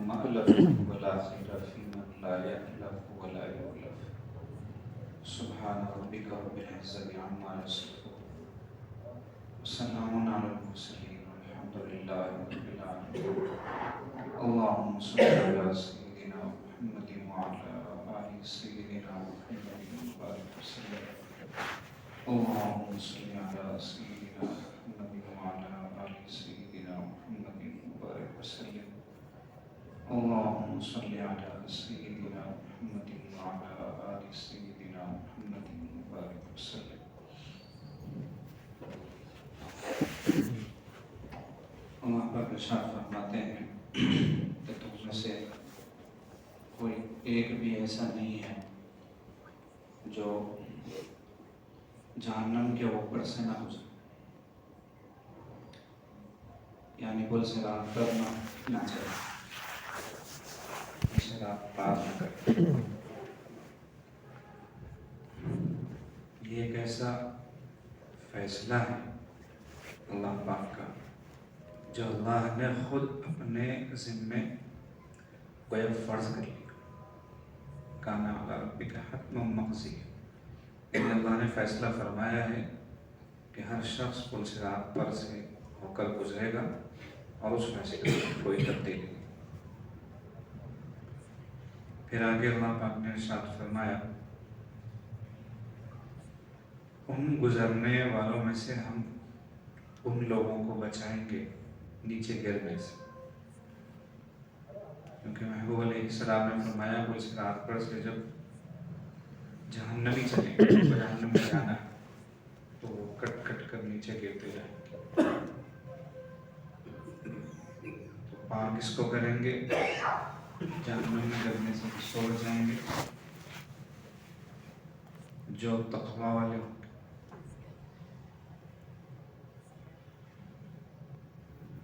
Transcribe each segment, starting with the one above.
مألف ولا خير في من لا يألف ولا يؤلف. سبحان ربك رب العزة عما يصفون وسلام على المرسلين والحمد لله رب العالمين. اللهم صل على سيدنا محمد وعلى آل سيدنا محمد وبارك وسلم. اللهم صل على سيدنا محمد وعلى آل سيدنا محمد وبارك وسلم. اللهم صل على سيدنا محمد وعلى آل سيدنا محمد وبارك وسلم. اللہ پاک ارشاد فرماتے ہیں کہ تم میں سے کوئی ایک بھی ایسا نہیں ہے جو جہنم کے اوپر سے نہ گزرے، یعنی پل سے رات پر نہ چلے، اسے رات پار نہ کرے۔ یہ ایک ایسا فیصلہ ہے اللہ پاک کا جو اللہ نے خود اپنے ذمے گویا فرض کر لیا۔ کانا علی ربک حتما مقضی، یعنی اللہ نے فیصلہ فرمایا ہے کہ ہر شخص پل صراط پر سے ہو کر گزرے گا اور اس فیصلے میں کوئی تبدیلی نہیں۔ پھر آگے اللہ پاک نے ارشاد فرمایا ان گزرنے والوں میں سے ہم ان لوگوں کو بچائیں گے نیچے گرنے سے، کیونکہ محبوب علیہ السلام نے فرمایا پل صراط پر سے جب جہنمی چلیں گے، جہنم میں جانا ہے تو وہ کٹ کٹ کر نیچے گرتے جائیں گے۔ تو پار کس کو کریں گے؟ جہنم میں گرنے سے سوڑ جائیں گے جو تقوی والے ہوں گے۔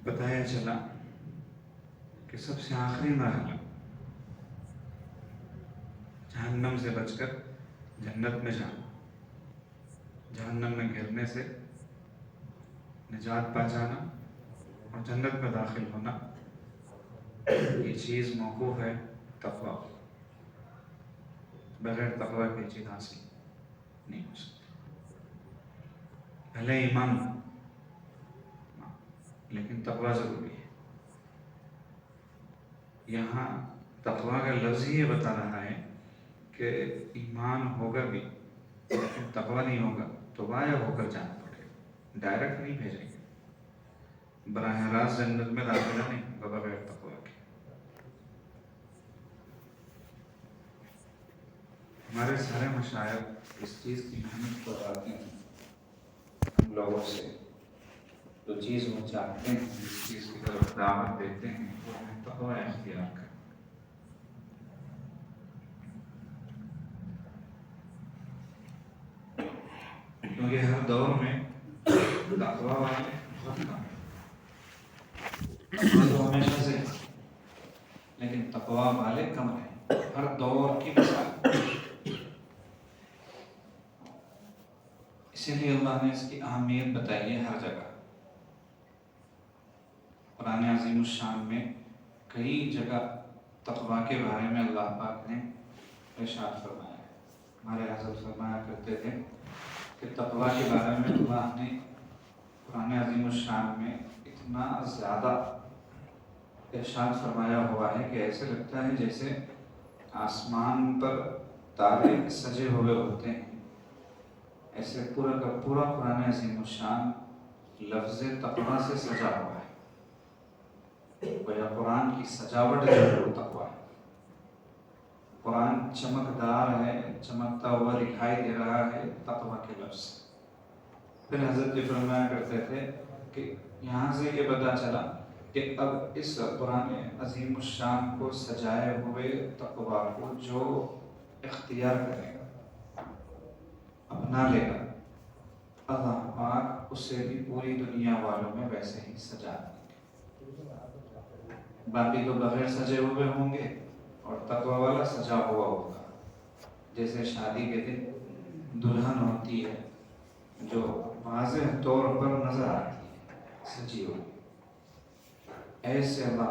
بتایا چلا کہ سب سے آخری مرحلہ جہنم سے بچ کر جنت میں جانا، جہنم میں گرنے سے نجات پا جانا اور جنت میں داخل ہونا، یہ چیز موقوف ہے تقوی۔ بغیر تقوی کی چیز حاصل نہیں ہو سکتی۔ پہلے ایمان لیکن تقوی ضروری ہے۔ یہاں تقوی کا لفظ ہی یہ بتا رہا ہے کہ ایمان ہوگا بھی لیکن تقوی نہیں ہوگا تو وایا ہو کر جانا پڑے گا، ڈائریکٹ نہیں بھیجیں گے، براہ راست جنت میں داخلہ نہیں ہوگا بغیر تقوی کے۔ ہمارے سارے مشائخ اس چیز کی محنت کرواتے ہیں ہم لوگوں سے، جو چیز وہ چاہتے ہیں جس چیز کی طرف دعوت دیتے ہیں وہ ہمیں تقوی اختیار کریں۔ کیونکہ ہر دور میں تقوی والے بہت کم ہیں، تقوی تو ہمیشہ سے ہے لیکن تقوی والے کم ہیں، ہر دور کی مثال۔ اسی لیے اللہ نے اس کی اہمیت بتائی ہے ہر جگہ۔ قرآن عظیم الشان میں کئی جگہ تقوی کے بارے میں اللہ پاک نے ارشاد فرمایا ہے۔ ہمارے حضرت فرمایا کرتے تھے کہ تقوی کے بارے میں اللہ نے قرآن عظیم الشان میں اتنا زیادہ ارشاد فرمایا ہوا ہے کہ ایسے لگتا ہے جیسے آسمان پر تارے سجے ہوئے ہوتے ہیں، ایسے پورا کا پورا قرآن عظیم الشان لفظ تقوی سے سجا ہوا ہے۔ گویا قرآن کی سجاوٹ جو ہے وہ تقوی ہے۔ قرآن چمکدار ہے، چمکتا ہوا دکھائی دے رہا ہے تقوی کے لفظ سے۔ پھر حضرت یہ فرمایا کرتے تھے کہ یہاں سے یہ پتہ چلا کہ اب اس قرآن عظیم الشان کو سجائے ہوئے تقوی کو جو اختیار کرے گا، اپنا لے گا، اللہ پاک اسے بھی پوری دنیا والوں میں ویسے ہی سجا دیں گے۔ باقی تو بغیر سجے ہوئے ہوں گے اور تقوی والا سجا ہوا ہوگا، جیسے شادی کے دن دلہن ہوتی ہے جو واضح طور پر نظر آتی ہے سجی ہوئی، ایسے اللہ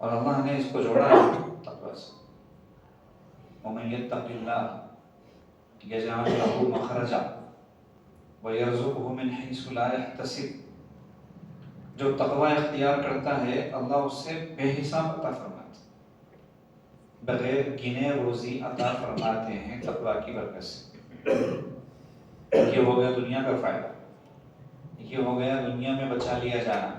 اور اللہ نے اس کو جوڑا ہے تقوی سے. وَمَن يَتَّقِ اللَّهَ يَجْعَلْ لَهُ مَخْرَجًا وَيَرْزُقْهُ مِنْ حَيْثُ لَا يَحْتَسِبُ. جو تقوی اختیار کرتا ہے اللہ اس سے بے حساب عطا فرماتے ہیں، بغیر گنے روزی عطا فرماتے ہیں تقوی کی برکت سے. یہ ہو گیا دنیا کا فائدہ، یہ ہو گیا دنیا میں بچا لیا جانا.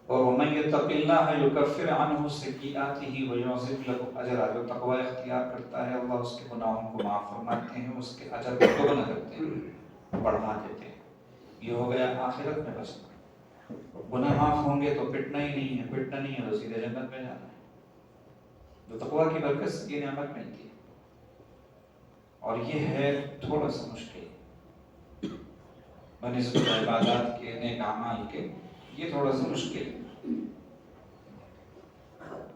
اور وَمَن يَتَّقِ اللَّهَ يُكَفِّرْ عَنْهُ سَيِّئَاتِهِ وَيُعْظِمْ لَهُ أَجْرًا. جو تقوی اختیار کرتا ہے اللہ اس کے گناہوں کو معاف فرماتے ہیں، اس کے اجر کو دوگنا کرتے ہیں، بڑھا دیتے ہیں. یہ ہو گیا آخرت میں بچنا. گناہ معاف ہوں گے تو پٹنا ہی نہیں ہے، پٹنا نہیں ہے تو سیدھے جنت میں جانا ہے. جو تقوی کی برکت سے یہ نعمت ملتی ہے، اور یہ ہے تھوڑا سا مشکل بنسبت عبادات کے، نیک اعمال کے، یہ تھوڑا سا مشکل ہے.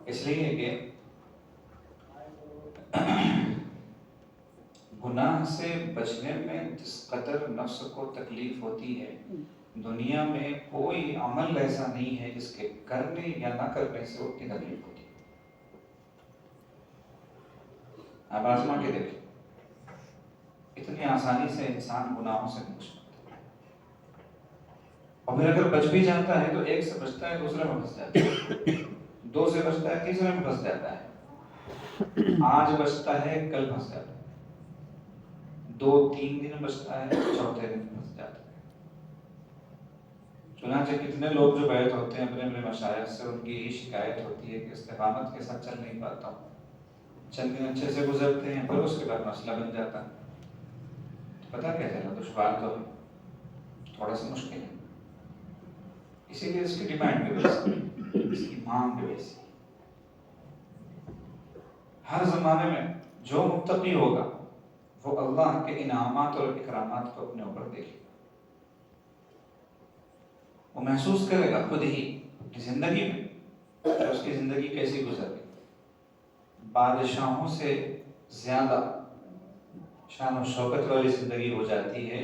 اس لیے کہ گناہ سے بچنے میں جس قدر نفس کو تکلیف ہوتی ہے، دنیا میں کوئی عمل ایسا نہیں ہے جس کے کرنے یا نہ کرنے سے اتنی تکلیف ہوتی ہے. آپ آزما کے دیکھیں، اتنی آسانی سے انسان گناہوں سے بچ سکتا ہے. اور پھر اگر بچ بھی جاتا ہے تو ایک سے بچتا ہے دوسرے میں پھنس جاتا ہے، دو سے بچتا ہے تیسرے میں پھنس جاتا ہے، آج بچتا ہے کل پھنس جاتا ہے، 2-3 دن بچتا ہے چوتھے دن پھنس جاتا ہے. چنانچہ کتنے لوگ جو بیعت ہوتے ہیں اپنے اپنے مشائخ سے، ان کی یہی شکایت ہوتی ہے کہ استقامت کے ساتھ چل نہیں پاتا ہوں. چند دن اچھے سے گزرتے ہیں، پھر اس کے بعد مسئلہ بن جاتا ہے. پتہ کیا چلا دشوار تو ہے، تھوڑا سا مشکل ہے. اسی لیے اس کی ڈیمانڈ بھی ویسی، اس کی مانگ بھی ویسی. ہر زمانے میں جو متقی ہوگا وہ اللہ کے انعامات اور اکرامات کو اپنے اوپر دیکھے، وہ محسوس کرے گا خود ہی اپنی زندگی میں کہ اس کی زندگی کیسی گزر گئی. بادشاہوں سے زیادہ شان و شوکت والی زندگی ہو جاتی ہے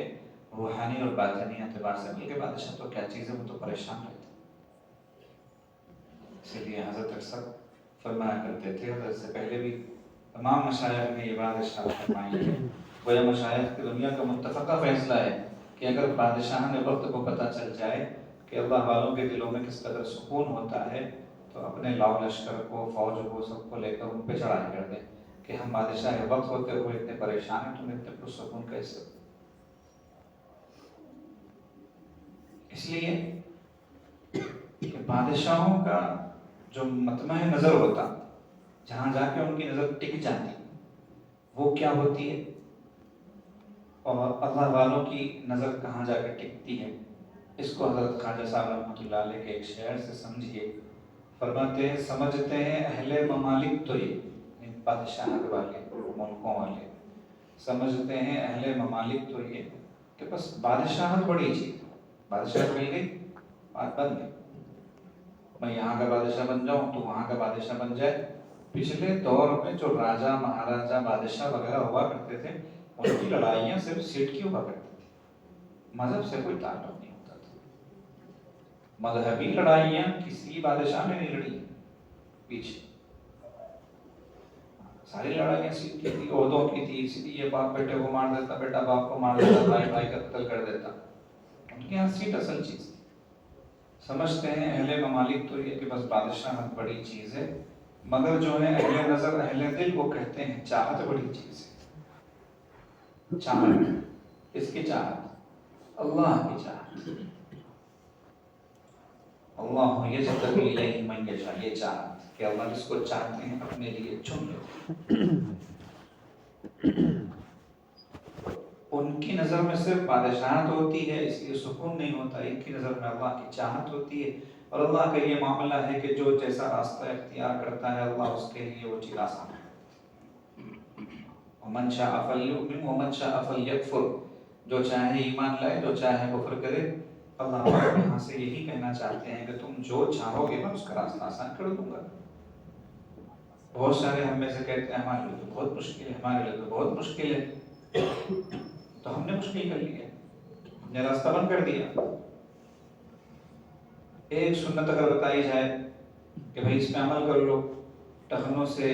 روحانی اور باطنی اعتبار سے. بلکہ بادشاہ تو کیا چیز ہے، وہ تو پریشان رہتے. اسی لیے حضرت اکثر فرمایا کرتے تھے، حضرت سے پہلے بھی تمام مشائخ نے یہ بات ارشاد فرمائی ہے. گویا مشائخ کی دنیا کا متفقہ فیصلہ ہے کہ اگر بادشاہ نے وقت کو پتہ چل جائے کہ اللہ والوں کے دلوں میں کس قدر سکون ہوتا ہے، تو اپنے لاؤ لشکر کو، فوج کو، سب کو لے کر ان پہ چڑھائی کر دیں کہ ہم بادشاہ وقت ہوتے ہوئے اتنے پریشان ہیں، تمہیں اتنے پرسکون کیسے. اس لیے کہ بادشاہوں کا جو مطمع نظر ہوتا، جہاں جا کے ان کی نظر ٹک جاتی، وہ کیا ہوتی ہے، اور اللہ والوں کی نظر کہاں جا کے ٹکتی ہے، اس کو حضرت خواجہ صاحب رحمۃ اللہ علیہ کے ایک شعر سے سمجھیے. فرماتے ہیں سمجھتے ہیں اہل ممالک تو یہ بادشاہت والے ملکوں والے سمجھتے ہیں اہل ممالک تو یہ کہ بس بادشاہت بڑی چیز، بادشاہت مل گئی بات بن گئی، میں یہاں کا بادشاہ بن جاؤں تو وہاں کا بادشاہ بن جائے. پچھلے دور میں جو راجہ مہاراجہ بادشاہ وغیرہ ہوا کرتے تھے، ان کی لڑائیاں صرف سیٹ کی ہوا کرتی تھی، مذہب سے کوئی تعلق نہیں ہوتا تھا. مذہبی لڑائیاں کسی بادشاہ نے نہیں لڑی پیچھے، ساری لڑائیاں سیٹ کی تھی، عہدوں کی تھی. سیدھی یہ باپ بیٹے کو مار دیتا، بیٹا باپ کو مار دیتا، بھائی بھائی کا قتل کر دیتا. ان کے یہاں سیٹ اصل چیز تھی. سمجھتے ہیں اہل ممالک تو یہ کہ بس بادشاہت بڑی چیز ہے، مگر جو ہے اہل نظر اہل دل وہ کہتے ہیں چاہت بڑی چیز ہے. چاہت، اس کی چاہت، اللہ کی چاہت. اللہ یجتبی الیہ من یشاء، یہ چاہت کہ اللہ جس کو چاہتے ہیں اپنے لیے چن لیتے ہیں. ان کی نظر میں صرف بادشاہت ہوتی ہے، اس لیے سکون نہیں ہوتا. ان کی نظر میں اللہ کی چاہت ہوتی ہے، اور اللہ کا یہ معاملہ ہے کہ جو جیسا راستہ اختیار کرتا ہے اللہ اس کے لیے وہ چیز آسان ہے. ومن شاء فلیؤمن ومن شاء فلیکفر، جو چاہے ایمان لائے، جو چاہے کفر کرے. اللہ یہاں سے یہی کہنا چاہتے ہیں کہ تم جو چاہو گے میں اس کا راستہ آسان کر دوں گا. بہت سارے ہم میں سے کہتے ہیں ہمارے لیے تو بہت مشکل ہے، ہمارے لیے تو بہت مشکل ہے. تو ہم نے مشکل کر لیا، ہم نے راستہ بند کر دیا. ایک سنت اگر بتائی جائے کہ بھئی اس پہ عمل کر لو، ٹخنوں سے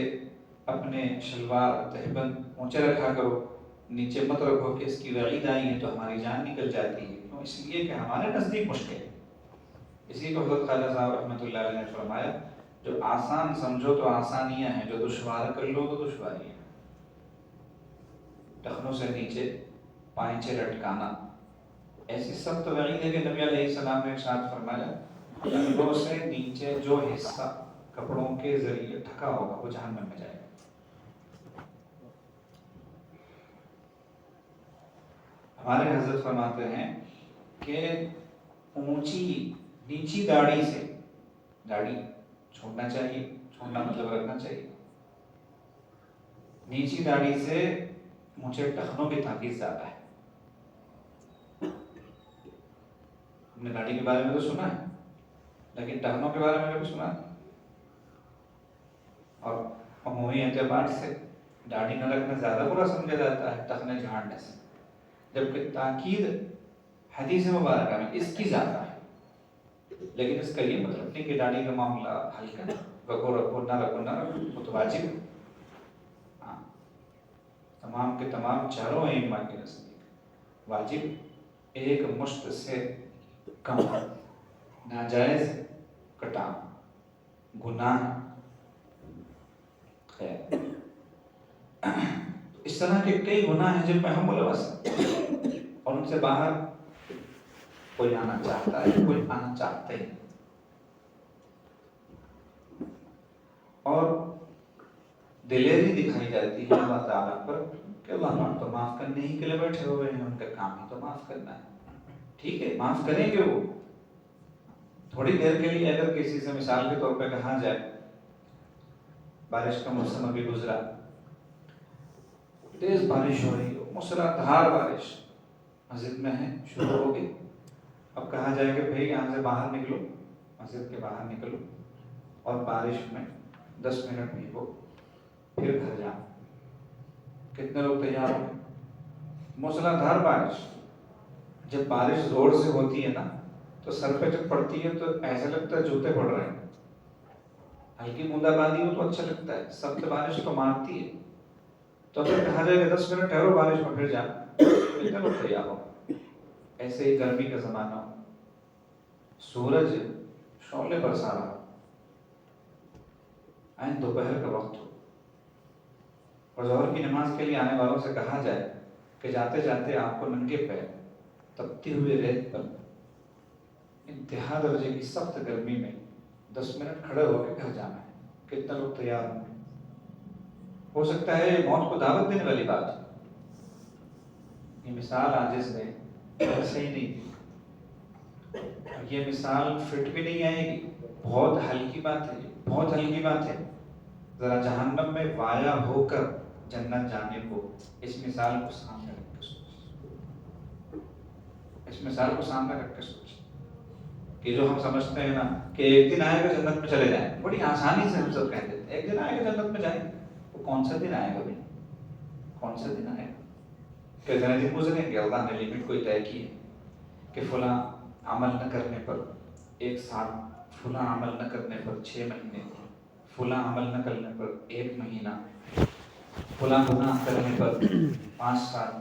اپنے شلوار تہبند اونچے رکھا کرو، نیچے مت رکھو، کہ اس کی وعید آئی ہے تو ہماری جان نکل جاتی ہے، کیوں؟ اس لیے کہ ہمارے نزدیک مشکل ہے۔ اسی کو حضرت خواجہ صاحب رحمۃ اللہ علیہ نے فرمایا، جو آسان سمجھو تو آسانیاں ہیں، جو دشوار کر لو تو دشواریاں ہیں۔ ٹخنوں سے نیچے پائنچے لٹکانا ایسی سخت وعید ہے کہ نبی علیہ السلام نے ارشاد فرمایا، ٹخنوں سے نیچے جو حصہ کپڑوں کے ذریعے ڈھکا ہوگا وہ جہنم میں جائے گا۔ ہمارے حضرت فرماتے ہیں کہ اونچی نیچی داڑھی سے، داڑھی چھوڑنا چاہیے، چھوڑنا مطلب رکھنا چاہیے، نیچی داڑھی سے اونچے ٹخنوں کی تاکید زیادہ ہے۔ ہم نے داڑھی کے بارے میں تو سنا ہے، لیکن ٹخنوں کے بارے میں کبھی سنا ہے؟ اور عمومی اعتبار سے داڑھی نہ رکھنا زیادہ برا سمجھا جاتا ہے ٹخنے جھاڑنے سے، جبکہ تاکید حدیث مبارکہ میں اس کی زیادہ ہے۔ لیکن اس کا یہ مطلب نہیں کہ داڑھی کا معاملہ ہلکا، رکھو رکھو نہ رکھو نہ رکھو، وہ تو واجب ہے۔ ہاں، تمام کے تمام چاروں ائمہ کے نزدیک واجب ایک مشت سے کم، ناجائز کٹانا گناہ۔ خیر، اس طرح کے کئی گناہ ہیں جن میں ہم ملوث ہیں اور ان سے باہر کوئی آنا چاہتا ہے، کوئی آنا چاہتا ہی نہیں۔ اور دلیری دکھائی جاتی ہے اللہ تعالیٰ پر کہ اللہ پاک تو معاف کرنے ہی کے لیے بیٹھے ہوئے ہیں، ان کا کام ہی تو معاف کرنا ہے۔ ٹھیک ہے، معاف کریں گے وہ تھوڑی دیر کے لیے۔ اگر کسی سے مثال کے طور پہ کہا جائے، بارش کا موسم ابھی گزرا، تیز بارش ہو رہی ہو، موسلادھار بارش مسجد میں ہے، شروع ہو گئی، اب کہا جائے کہ بھئی یہاں سے باہر نکلو، مسجد کے باہر نکلو اور بارش میں 10 منٹ بھیگو پھر گھر جاؤ، کتنے لوگ تیار ہوں گے؟ موسلادھار بارش، جب بارش زور سے ہوتی ہے نا تو سر پہ جب پڑتی ہے تو ایسا لگتا ہے جوتے پڑ رہے ہیں۔ ہلکی بوندا باندی ہو تو اچھا لگتا ہے، سخت بارش تو مارتی ہے۔ تو اگر کہا جائے کہ 10 منٹ ٹھہرو بارش میں پھر جاؤ، کتنے لوگ تیار ہو؟ ایسے ہی گرمی کا زمانہ ہو، سورج شعلے برسا رہا، عین دوپہر کا وقت ہو اور ظہر کی نماز کے لیے آنے والوں سے کہا جائے کہ جاتے جاتے آپ کو ننگے پیر تپتی ہوئی ریت پر انتہا درجے کی سخت گرمی میں 10 منٹ کھڑے ہو کے گھر جانا ہے، کتنے لوگ تیار ہوں گے؟ ہو سکتا ہے موت کو دعوت دینے والی بات ہے۔ یہ مثال عاجز نے صحیح نہیں دی، یہ مثال فٹ بھی نہیں آئے گی، بہت ہلکی بات ہے، بہت ہلکی بات ہے۔ ذرا جہنم میں وایا ہو کر جنت جانے کو اس مثال کو سامنے رکھ کے سوچ، اس مثال کو سامنے رکھ کے سوچ کہ جو ہم سمجھتے ہیں نا کہ ایک دن آئے گا جنت میں چلے جائیں، بڑی آسانی سے ہم سب کہہ دیتے ہیں ایک دن آئے گا جنت میں جائیں، وہ کون سا دن آئے گا بھائی؟ کون سا دن آئے گا؟ کتنے دن گزریں گے؟ اللہ نے لمٹ کوئی طے کی ہے کہ فلاں عمل نہ کرنے پر 1 سال، فلاں عمل نہ کرنے پر 6 مہینے، فلاں عمل نہ کرنے پر 1 مہینہ، فلاں گناہ کرنے پر 5 سال،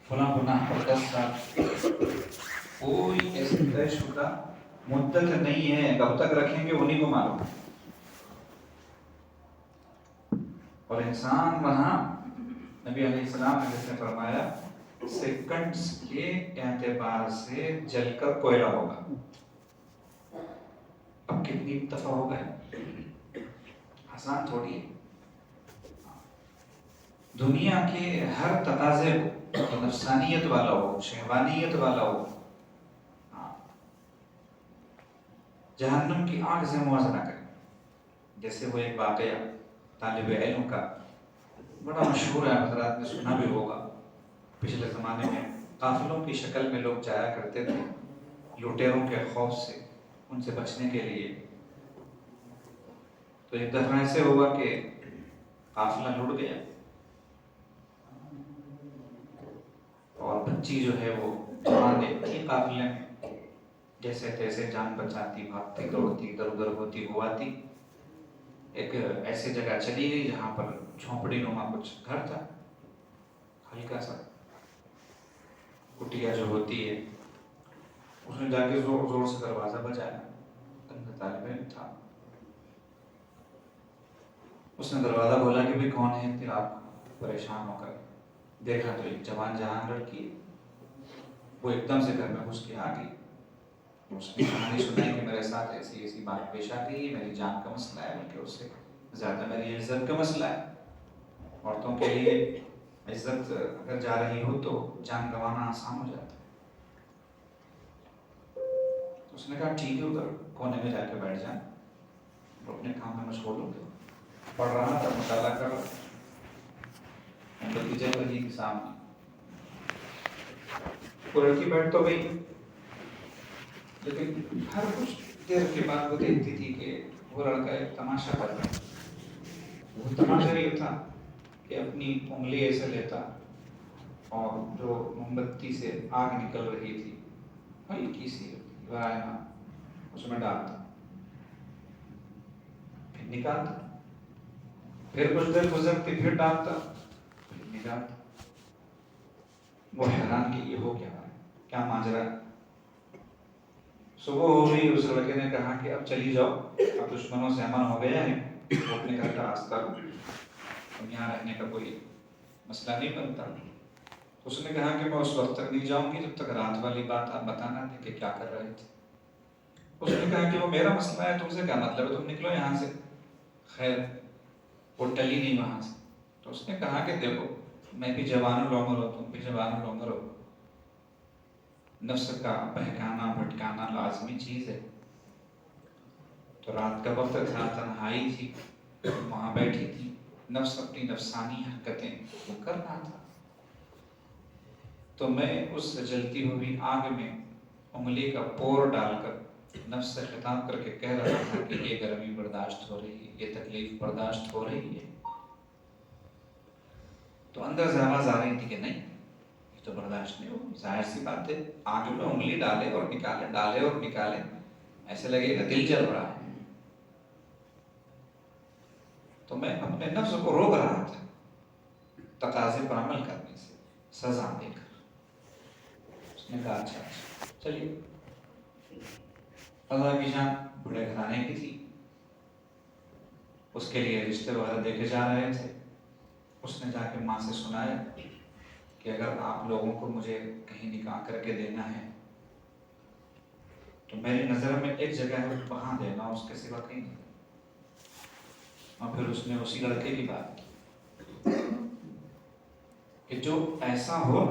فلاں گناہ پر 10 سال۔ کوئی ایسی طے شدہ مدت نہیں ہے، کب تک رکھیں گے انہیں کو معلوم۔ اور انسان وہاں نبی علیہ السلام نے جس نے فرمایا سیکنڈز کے اعتبار سے جل کر کوئلہ ہوگا۔ اب کتنی دفعہ ہو گئے، آسان تھوڑی ہے۔ دنیا کے ہر تقاضے کو، نفسانیت والا ہو، شہوانیت والا ہو، جہنم کی آگ سے موازنہ کریں۔ جیسے وہ ایک واقعہ طالب علم کا بڑا مشہور ہے، حضرات نے سنا بھی ہوگا، پچھلے زمانے میں قافلوں کی شکل میں لوگ جایا کرتے تھے لٹیروں کے خوف سے، ان سے بچنے کے لیے۔ تو ایک دفعہ ایسے ہوا کہ قافلہ لٹ گیا اور بچی جو ہے وہ جوان تھی قافلے میں، جیسے تیسے جان بچاتی، بھاگتی دوڑتی ادھر ادھر ہوتی ہواتی ایک ایسی جگہ چلی گئی جہاں پر جھونپڑی نما کچھ گھر تھا، ہلکا سا کٹیا جو ہوتی ہے، اس نے جا کے زور زور سے دروازہ بجایا، اندر طالب علم تھا، اس نے دروازہ کھولا کہ بھائی کون ہے؟ پھر آپ پریشان ہو کر دیکھا تو ایک جوان جہان لڑکی، وہ ایک دم سے گھر میں گھس کے آ گئی، اس نے کہانی سنائی کہ میرے ساتھ ایسی ایسی بات پیش آ گئی، میری جان کا مسئلہ ہے، بلکہ اس سے زیادہ میری عزت کا مسئلہ ہے، عورتوں کے لیے عزت اگر جا رہی ہو تو جان گنوانا آسان ہو جاتا ہے۔ اس نے کہا ٹھیک ہے، ادھر کونے میں جا کے بیٹھ جائیں، وہ اپنے کام میں مشغول ہو گئے، پڑھ رہا تھا، مطالعہ کر رہا تھا، بلکہ جب رہی کے سامنے وہ لڑکی بیٹھ تو گئی، لیکن ہر کچھ دیر کے بعد وہ دیکھتی تھی کہ وہ لڑکا ایک تماشا کر رہا ہے۔ وہ تماشا یہ تھا کہ اپنی انگلی ایسے لیتا اور جو موم بتی سے آگ نکل رہی تھی ہلکی سی رائنا اس میں ڈالتا، پھر نکالتا، پھر کچھ دیر گزرتی پھر ڈالتا، پھر نکالتا۔ وہ حیران کہ یہ ہو کیا رہا ہے، کیا ماجرا ہے؟ صبح ہو گئی، اس لڑکے نے کہا کہ اب چلی جاؤ، اب دشمنوں سے امن ہو گیا ہے، وہ اپنے گھر کا راستہ رو، اب یہاں رہنے کا کوئی مسئلہ نہیں بنتا۔ اس نے کہا کہ میں اس وقت تک نہیں جاؤں گی جب تک رات والی بات آپ بتانا تھے کہ کیا کر رہے تھے۔ اس نے کہا کہ وہ میرا مسئلہ ہے، تم سے کیا مطلب ہے، تم نکلو یہاں سے۔ خیر وہ ٹلی نہیں وہاں سے، تو اس نے کہا کہ دیکھو میں بھی جوان العمر ہوں، تم بھی جوان العمر ہو، نفس کا بہکانا بھٹکانا لازمی چیز ہے، تو رات کا وقت تھا، تنہائی تھی، وہاں بیٹھی تھی، نفس اپنی نفسانی حرکتیں وہ کر رہا تھا، تو میں اس جلتی ہوئی آگ میں انگلی کا پور ڈال کر نفس سے خطاب کر کے کہہ رہا تھا کہ یہ گرمی برداشت ہو رہی ہے، یہ تکلیف برداشت ہو رہی ہے، تو اندر سے آواز آ رہی تھی کہ نہیں یہ تو برداشت نہیں ہوگی، ظاہر سی بات ہے، آگ میں انگلی ڈالے اور نکالے، ڈالے اور نکالے، ایسے لگے گا دل جل رہا ہے۔ تو میں اپنے نفس کو روک رہا تھا تقاضے پر عمل کرنے سے، سزا دے کر۔ اس نے کہا اچھا چلیے، اللہ کی جان بڑے گھرانے کی تھی، اس کے لیے رشتے وغیرہ دیکھے جا رہے تھے، اس نے جا کے ماں سے سنایا کہ اگر آپ لوگوں کو مجھے کہیں نکاح کر کے دینا ہے تو میری نظر میں ایک جگہ ہے وہاں دینا، اس کے سوا کہیں نہیں۔ اور پھر اس نے اسی لڑکے کی بات کی کہ جو ایسا ہو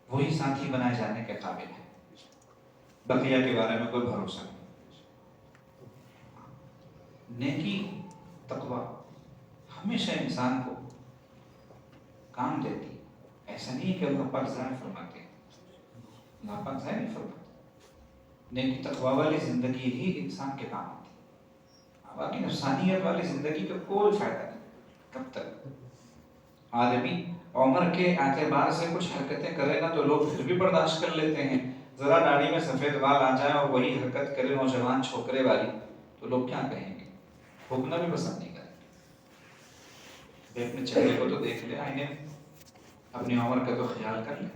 وہی ساتھی بنائے جانے کے قابل ہے، بقیہ کے بارے میں کوئی بھروسہ نہیں۔ نیکی تقویٰ ہمیشہ انسان کو کام دیتی، ایسا نہیں کہ اللہ پاک ضائع فرماتے ہیں، اللہ پاک ضائع نہیں فرماتے، نیکی تقویٰ والی زندگی ہی انسان کے کام آتی ہے، باقی نفسانیت والی زندگی کا کوئی فائدہ نہیں۔ کب تک آدمی عمر کے اعتبار سے کچھ حرکتیں کرے نا تو لوگ پھر بھی برداشت کر لیتے ہیں، ذرا داڑھی میں سفید بال آ جائے اور وہی حرکت کرے نوجوان چھوکرے والی تو لوگ کیا کہیں گے، بھوکنا بھی پسند نہیں کریں گے۔ اپنے چہرے کو تو دیکھ لے آئینے میں، اپنی عمر کا تو خیال کر لے،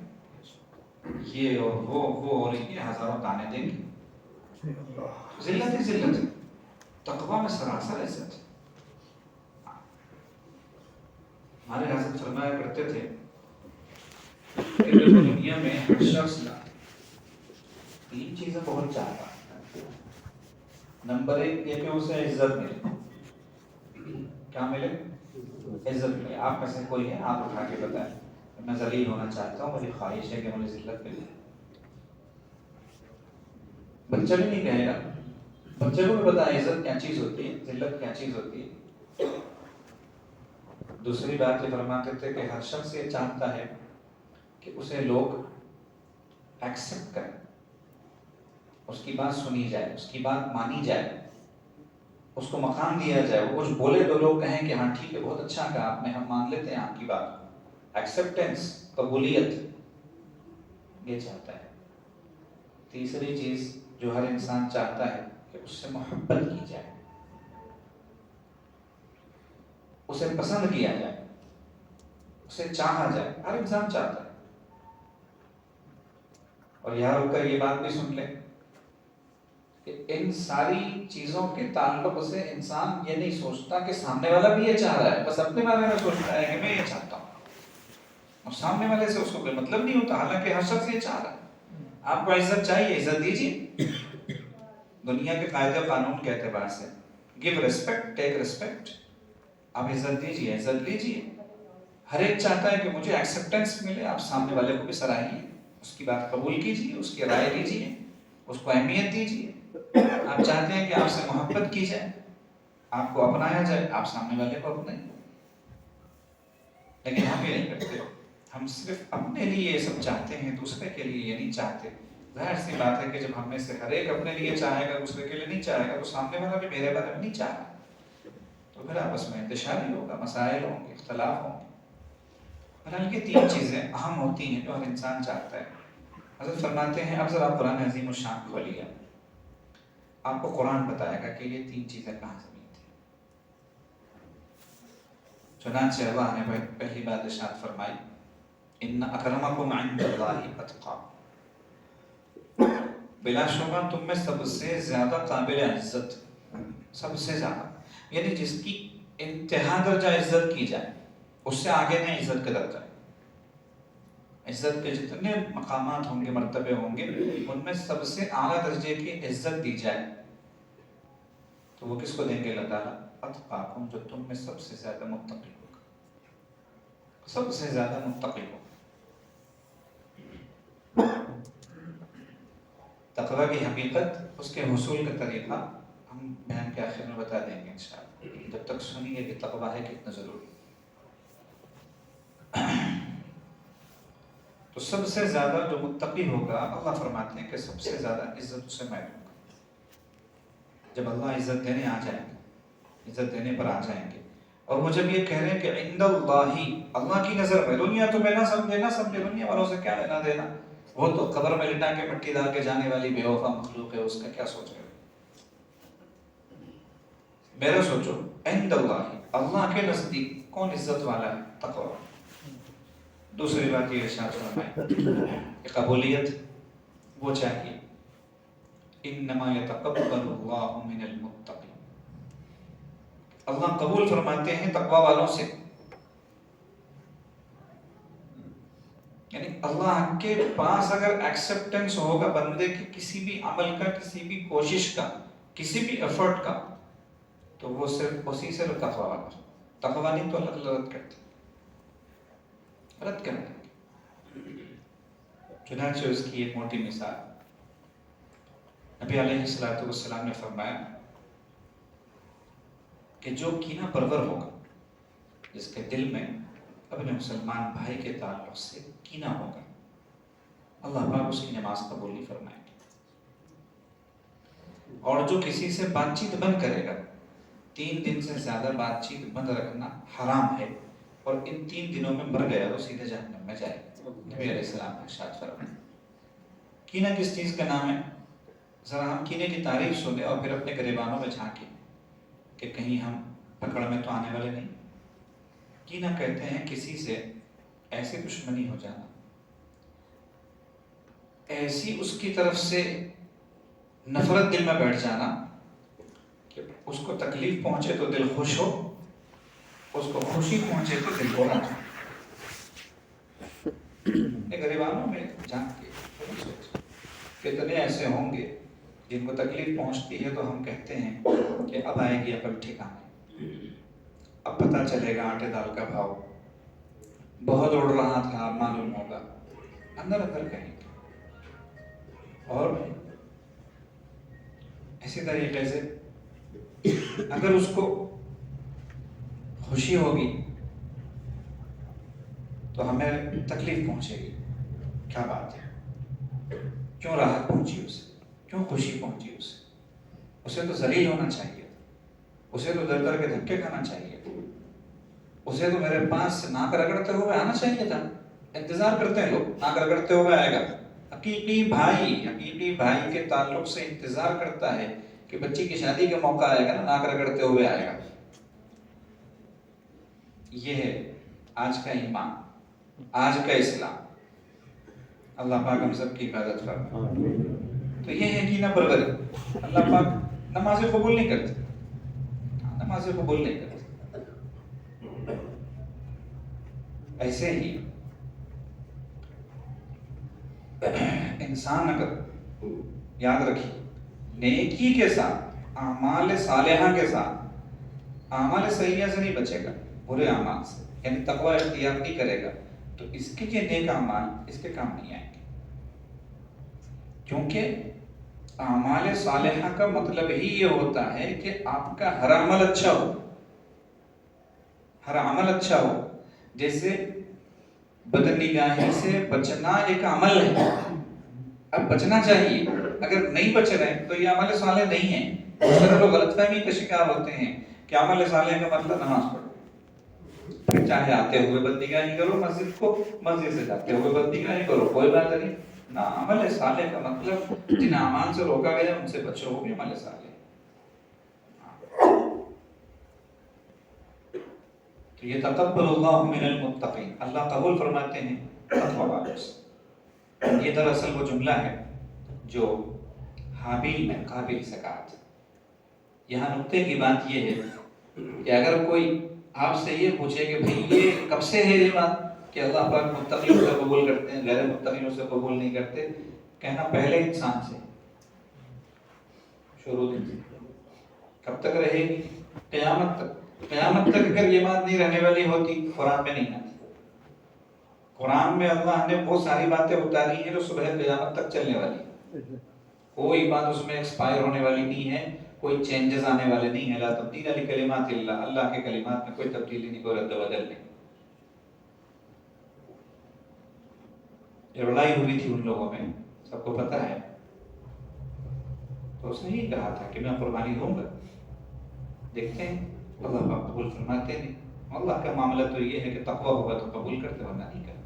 یہ اور وہ اور یہ ہزاروں تانے دیں گے، ذلت ہی ذلت ہے، تقویٰ میں سراسر عزت ہے۔ ہمارے حضرت فرمایا کرتے تھے کہ دیکھو دنیا میں ہر شخص نا تین چیزیں بہت چاہتا ہے۔ نمبر ایک یہ کہ اسے عزت ملے، کیا ملے؟ عزت ملے۔ آپ میں سے کوئی ہے، آپ اٹھا کے بتائیں میں ذلیل ہونا چاہتا ہوں، میری خواہش ہے کہ مجھے ذلت ملے۔ بچہ بھی نہیں کہے گا، بچے کو بھی پتا ہے عزت کیا چیز ہوتی ہے، ذلت کیا چیز ہوتی ہے۔ دوسری بات یہ فرماتے تھے کہ ہر شخص یہ چاہتا ہے کہ اسے لوگ ایکسپٹ کریں، اس کی بات سنی جائے، اس کی بات مانی جائے، اس کو مقام دیا جائے، وہ کچھ بولے تو لوگ کہیں کہ ہاں ٹھیک ہے بہت اچھا کہا آپ نے، ہم مان لیتے ہیں آپ کی بات۔ ایکسپٹینس، قبولیت، یہ چاہتا ہے۔ تیسری چیز جو ہر انسان چاہتا ہے کہ اس سے محبت کی جائے، اسے پسند کیا جائے، اسے چاہا جائے، ہر انسان چاہتا ہے۔ اور یہاں رک کر یہ بات بھی سن لیں کہ ان ساری چیزوں کے تعلق سے انسان یہ نہیں سوچتا کہ سامنے والا بھی یہ چاہ رہا ہے، بس اپنے بارے میں سوچتا ہے کہ میں یہ چاہتا ہوں، اور سامنے والے سے اس کو کوئی مطلب نہیں ہوتا، حالانکہ ہر شخص یہ چاہ رہا ہے۔ آپ کو عزت چاہیے، عزت دیجیے۔ دنیا کے قاعدے قانون کے اعتبار سے گیو ریسپیکٹ ٹیک ریسپیکٹ، آپ عزت دیجیے، عزت لیجیے۔ ہر ایک چاہتا ہے کہ مجھے ایکسیپٹنس ملے، آپ سامنے والے کو بھی سراہیے، اس کی بات قبول کیجیے، اس کی رائے لیجیے، اس کو اہمیت دیجیے۔ آپ چاہتے ہیں کہ آپ سے محبت کی جائے، آپ کو اپنایا جائے، آپ سامنے والے کو اپنائیں۔ لیکن ہم یہ نہیں کرتے، ہم صرف اپنے لیے یہ سب چاہتے ہیں، دوسرے کے لیے یہ نہیں چاہتے۔ ظاہر سی بات ہے کہ جب ہم میں سے ہر ایک اپنے لیے چاہے گا، دوسرے کے لیے نہیں چاہے گا، تو سامنے والا بھی میرے بارے میں نہیں چاہے گا، تو پھر آپس میں انتشار ہوگا، مسائل ہوں گے، اختلاف ہوں گے۔ بہرحال یہ تین چیزیں اہم ہوتی ہیں جو ہر انسان چاہتا ہے۔ حضرت فرماتے ہیں اب ذرا قرآن عظیم الشان کھولیے، آپ کو قرآن بتائے گا کہ یہ تین چیزیں کہاں سے ملتی ہیں۔ چنانچہ اللہ نے پہلی بات ارشاد فرمائی ان اکرمکم عند اللہ اتقاکم، بلا شبہ تم میں سب سے زیادہ قابل عزت، سب سے زیادہ یعنی جس کی انتہا درجہ عزت کی جائے، اس سے آگے نہیں عزت کا درجہ، عزت کے جتنے مقامات ہوں گے، مرتبے ہوں گے، ان میں سب سے اعلیٰ درجے کی عزت دی جائے تو وہ کس کو دیں گے؟ اللہ تعالیٰ اتقاکم، جو تم میں سب سے زیادہ متقی ہوگا، سب سے زیادہ متقی ہوگا۔ تقوی کی حقیقت، اس کے حصول کا طریقہ ہم بیان کے آخر میں بتا دیں گے انشاءاللہ، جب تک سنیے کہ تقوی ہے کتنا ضروری۔ تو سب سے زیادہ جو متقی ہوگا، اللہ فرماتے ہیں کہ سب سے زیادہ عزت اسے میں دوں گا۔ جب اللہ عزت دینے آ جائیں گے، عزت دینے پر آ جائیں گے، اور وہ جب یہ کہہ رہے ہیں کہ عند اللہ، اللہ کی نظر میں، دنیا تمہیں نہ سمجھے، دنیا والوں سے کیا لینا دینا، وہ تو قبر میں لٹا کے مٹی ڈال کے جانے والی بے وفا مخلوق ہے، اس کا کیا سوچ رہے ہو؟ میرا سوچو، عند اللہ، اللہ کے نزدیک کون عزت والا ہے؟ تقوی۔ دوسری بات یہ ارشاد فرمائے کہ قبولیت وہ چاہیے، انما یتقبل اللہ من المتقین، اللہ قبول فرماتے ہیں تقوی والوں سے، یعنی اللہ کے پاس اگر ایکسیپٹنس ہوگا بندے کی کسی بھی عمل کا، کسی بھی کوشش کا، کسی بھی ایفرٹ کا، تو وہ صرف اسی سے تقوی والا، تقوی نہیں تو اللہ رد کرتے، رد کرتے۔ چنانچہ اس کی ایک موٹی مثال نبی علیہ السلام نے فرمایا کہ جو کینہ پرور ہوگا، جس کے دل میں اپنے مسلمان بھائی کے تعلق سے کینہ ہوگا، اللہ پاک اس کی نماز قبول نہیں فرمائے گا۔ اور جو کسی سے بات چیت بند کرے گا، 3 دن سے زیادہ بات چیت بند رکھنا حرام ہے، اور ان 3 دنوں میں مر گیا تو سیدھے جہنم میں جائے گا، نبی علیہ السلام نے ارشاد فرمایا۔ کینہ کس چیز کا نام ہے؟ ذرا ہم کینے کی تعریف سنیں اور پھر اپنے گریبانوں میں جھانکیں کہ کہیں ہم پکڑ میں تو آنے والے نہیں۔ کینہ کہتے ہیں کسی سے ایسی دشمنی ہو جانا، ایسی اس کی طرف سے نفرت دل میں بیٹھ جانا کہ اس کو تکلیف پہنچے تو دل خوش ہو، اس کو خوشی پہنچے تو دل برا ہو۔ گریبانوں میں جھانک کے کتنے ایسے ہوں گے جن کو تکلیف پہنچتی ہے تو ہم کہتے ہیں کہ اب آئے گی عقل ٹھکانے، اب پتہ چلے گا آٹے دال کا بھاؤ، بہت اڑ رہا تھا معلوم ہوگا، اندر اندر کہیں گے۔ اور اسی طریقے سے اگر اس کو خوشی ہوگی تو ہمیں تکلیف پہنچے گی، کیا بات ہے، کیوں راحت پہنچی اسے، کیوں خوشی پہنچی اسے تو ذلیل ہونا چاہیے، اسے تو در در کے دھکے کھانا چاہیے، اسے تو میرے پاس ناک رگڑتے ہوئے آنا چاہیے تھا۔ انتظار کرتے ہیں لوگ، ناک رگڑتے ہوئے آئے گا، حقیقی بھائی کے تعلق سے انتظار کرتا ہے کہ بچی کی شادی کا موقع آئے گا نا، ناک رگڑتے ہوئے آئے گا. یہ ہے آج کا ایمان، آج کا اسلام. اللہ پاک ہم سب کی حفاظت فرمائے. تو یہ ہے کہ نہ پروری. اللہ پاک نمازیں قبول نہیں کرتے، نمازیں قبول نہیں کرتے. ایسے ہی انسان اگر یاد رکھیے نیکی کے ساتھ، اعمال صالحہ کے ساتھ، اعمال صحیحہ سے نہیں بچے گا، برے اعمال سے، یعنی تقوی اختیار نہیں کرے گا، تو اس کے یہ نیک اعمال اس کے کام نہیں آئیں گے. کیونکہ اعمال صالحہ کا مطلب ہی یہ ہوتا ہے کہ آپ کا ہر عمل اچھا ہو، ہر عمل اچھا ہو. جیسے بدنگاہی سے بچنا ایک عمل ہے، اب بچنا چاہیے. اگر نہیں بچ رہے تو یہ عمل صالح نہیں ہے. اس طرح لوگ غلط فہمی کا شکار ہوتے ہیں کہ عمل صالح کا مطلب نماز پڑھو، چاہے آتے ہوئے بدنگاہی کرو مسجد کو، مسجد سے جاتے ہوئے بدنگاہی کرو، کوئی بات نہیں. نہ، عمل صالح کا مطلب جن اعمال سے روکا گیا ان سے بچو، وہ بھی عمل صالح. تو یہ تقبل اللہ من المتقین، اللہ قبول فرماتے ہیں تقوی والوں سے. یہ دراصل وہ جملہ ہے جو حابیل میں قابل سے کہا تھا. یہاں نکتے کی بات یہ ہے کہ اگر کوئی آپ سے یہ پوچھے کہ بھئی یہ کب سے ہے یہ بات کہ اللہ پاک متقیوں سے قبول کرتے ہیں، غیر متقیوں سے قبول نہیں کرتے، کہنا پہلے انسان سے شروع دن سے. کب تک رہے گی؟ قیامت تک. قیامت تک اگر یہ بات نہیں رہنے والی ہوتی قرآن میں نہیں آتی. قرآن میں اللہ نے بہت ساری باتیں اتاری ہیں جو صبح قیامت تک چلنے والی ہیں. کوئی بات اس میں ایکسپائر ہونے والی نہیں ہے، کوئی چینجز آنے والے نہیں ہیں. لا تبدیل لکلمات اللہ، اللہ کے کلمات میں کوئی تبدیلی نہیں، کوئی رد و بدل نہیں. یہ لڑائی ہوئی تھی ان لوگوں میں، سب کو پتہ ہے. تو اس نے یہ کہا تھا کہ میں قربانی دوں گا. دیکھتے ہیں اللہ پاک قبول فرماتے نہیں. اللہ کا معاملہ تو یہ ہے کہ تقوی ہوگا تو قبول کرتے، ورنہ نہیں کرتے.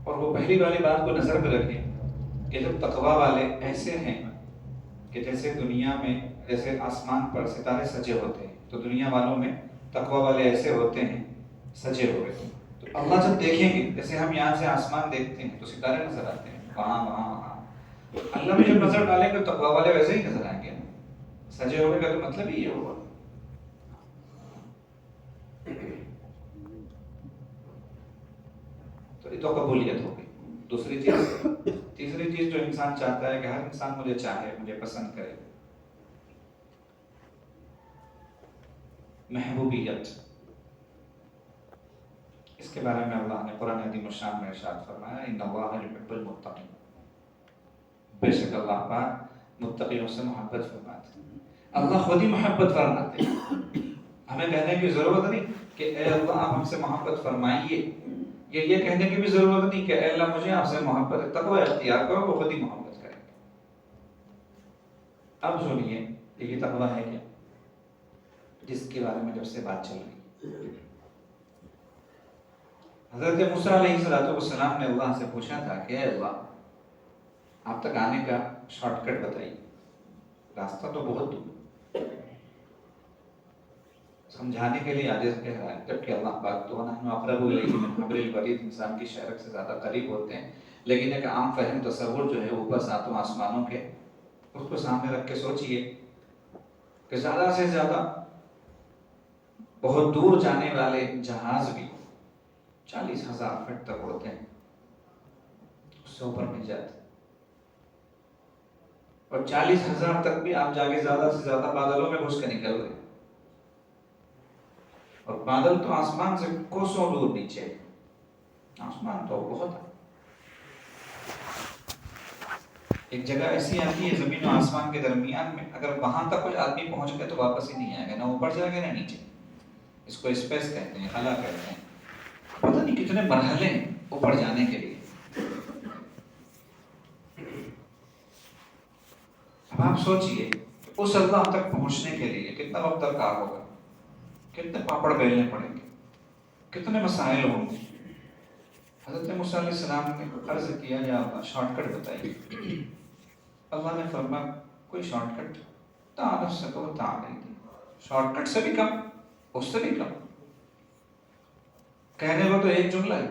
اور وہ پہلی والی بات کو نظر میں رکھیں کہ جب تقوی والے ایسے ہیں کہ جیسے دنیا میں جیسے آسمان پر ستارے سجے ہوتے ہیں، تو دنیا والوں میں تقوی والے ایسے ہوتے ہیں سجے ہوئے. تو اللہ جب دیکھیں گے، جیسے ہم یہاں سے آسمان دیکھتے ہیں تو ستارے نظر آتے ہیں وہاں وہاں وہاں، اللہ بھی جب نظر ڈالیں گے تو تقوی والے ویسے ہی نظر آئیں گے. سجے ہوئے کا تو مطلب ہی یہ ہوا. تو یہ تو قبولیت ہوگی. دوسری چیز، تیسری چیز جو انسان چاہتا ہے کہ ہر انسان مجھے چاہے، مجھے پسند کرے، محبوبیت. اس کے بارے میں اللہ نے قرآن عظیم الشان میں ارشاد فرمایا ان اللہ یحب المتقین. بے شک اللہ پاک متقیوں سے محبت فرماتے ہیں. اللہ خود ہی محبت فرماتے ہیں. ہمیں کہنے کی ضرورت نہیں کہ اے اللہ آپ ہم سے محبت فرمائیے، یہ کہنے کی بھی ضرورت نہیں کہ اے اللہ مجھے آپ سے محبت ہے. تقوی اختیار کرو، وہ خود ہی محبت کریں گے. اب سنیے یہ تقوی ہے کیا، جس کے بارے میں جب سے بات چل رہی. حضرت موسیٰ علیہ السلام نے اللہ سے پوچھا تھا کہ اے اللہ آپ تک آنے کا شارٹ کٹ بتائیے، راستہ تو بہت دور. سمجھانے کے لیے عاجز کہہ رہا ہے، جبکہ اللہ پاک تو نحن اقرب الیہ من حبل الورید، انسان کی شہرت سے زیادہ قریب ہوتے ہیں. لیکن ایک عام فہم تصور جو ہے اوپر ساتوں آسمانوں کے، اس کو سامنے رکھ کے سوچئے کہ زیادہ سے زیادہ بہت دور جانے والے جہاز بھی 40,000 فٹ تک اڑتے ہیں، اس سے اوپر نہیں جاتے. اور 40,000 تک بھی آپ جا کے زیادہ سے زیادہ بادلوں میں گھس کے نکل رہے ہیں. اور بادل تو آسمان سے کوسوں دور نیچے، آسمان تو بہت ہے. ایک جگہ ایسی آتی ہے زمین و آسمان کے درمیان میں، اگر وہاں تک کوئی آدمی پہنچ گئے تو واپس ہی نہیں آئے گا، نہ اوپر جائے گا نہ نیچے. اس کو اسپیس کہتے ہیں، خلا کہتے ہیں. پتہ نہیں کتنے مرحلے ہیں اوپر جانے کے لیے. اب آپ سوچئے اس اللہ تک پہنچنے کے لیے کتنا وقت درکار ہوگا، کتنے پاپڑ بیلنے پڑیں گے، کتنے مسائل ہوں گے. حضرت موسیٰ علیہ السلام نے عرض کیا یا اللہ شارٹ کٹ بتائیے. اللہ نے فرمایا کوئی شارٹ کٹ تعارف سے تو تعارف دی، شارٹ کٹ سے بھی کم، اس سے بھی کم. کہنے کو تو ایک جملہ ہے،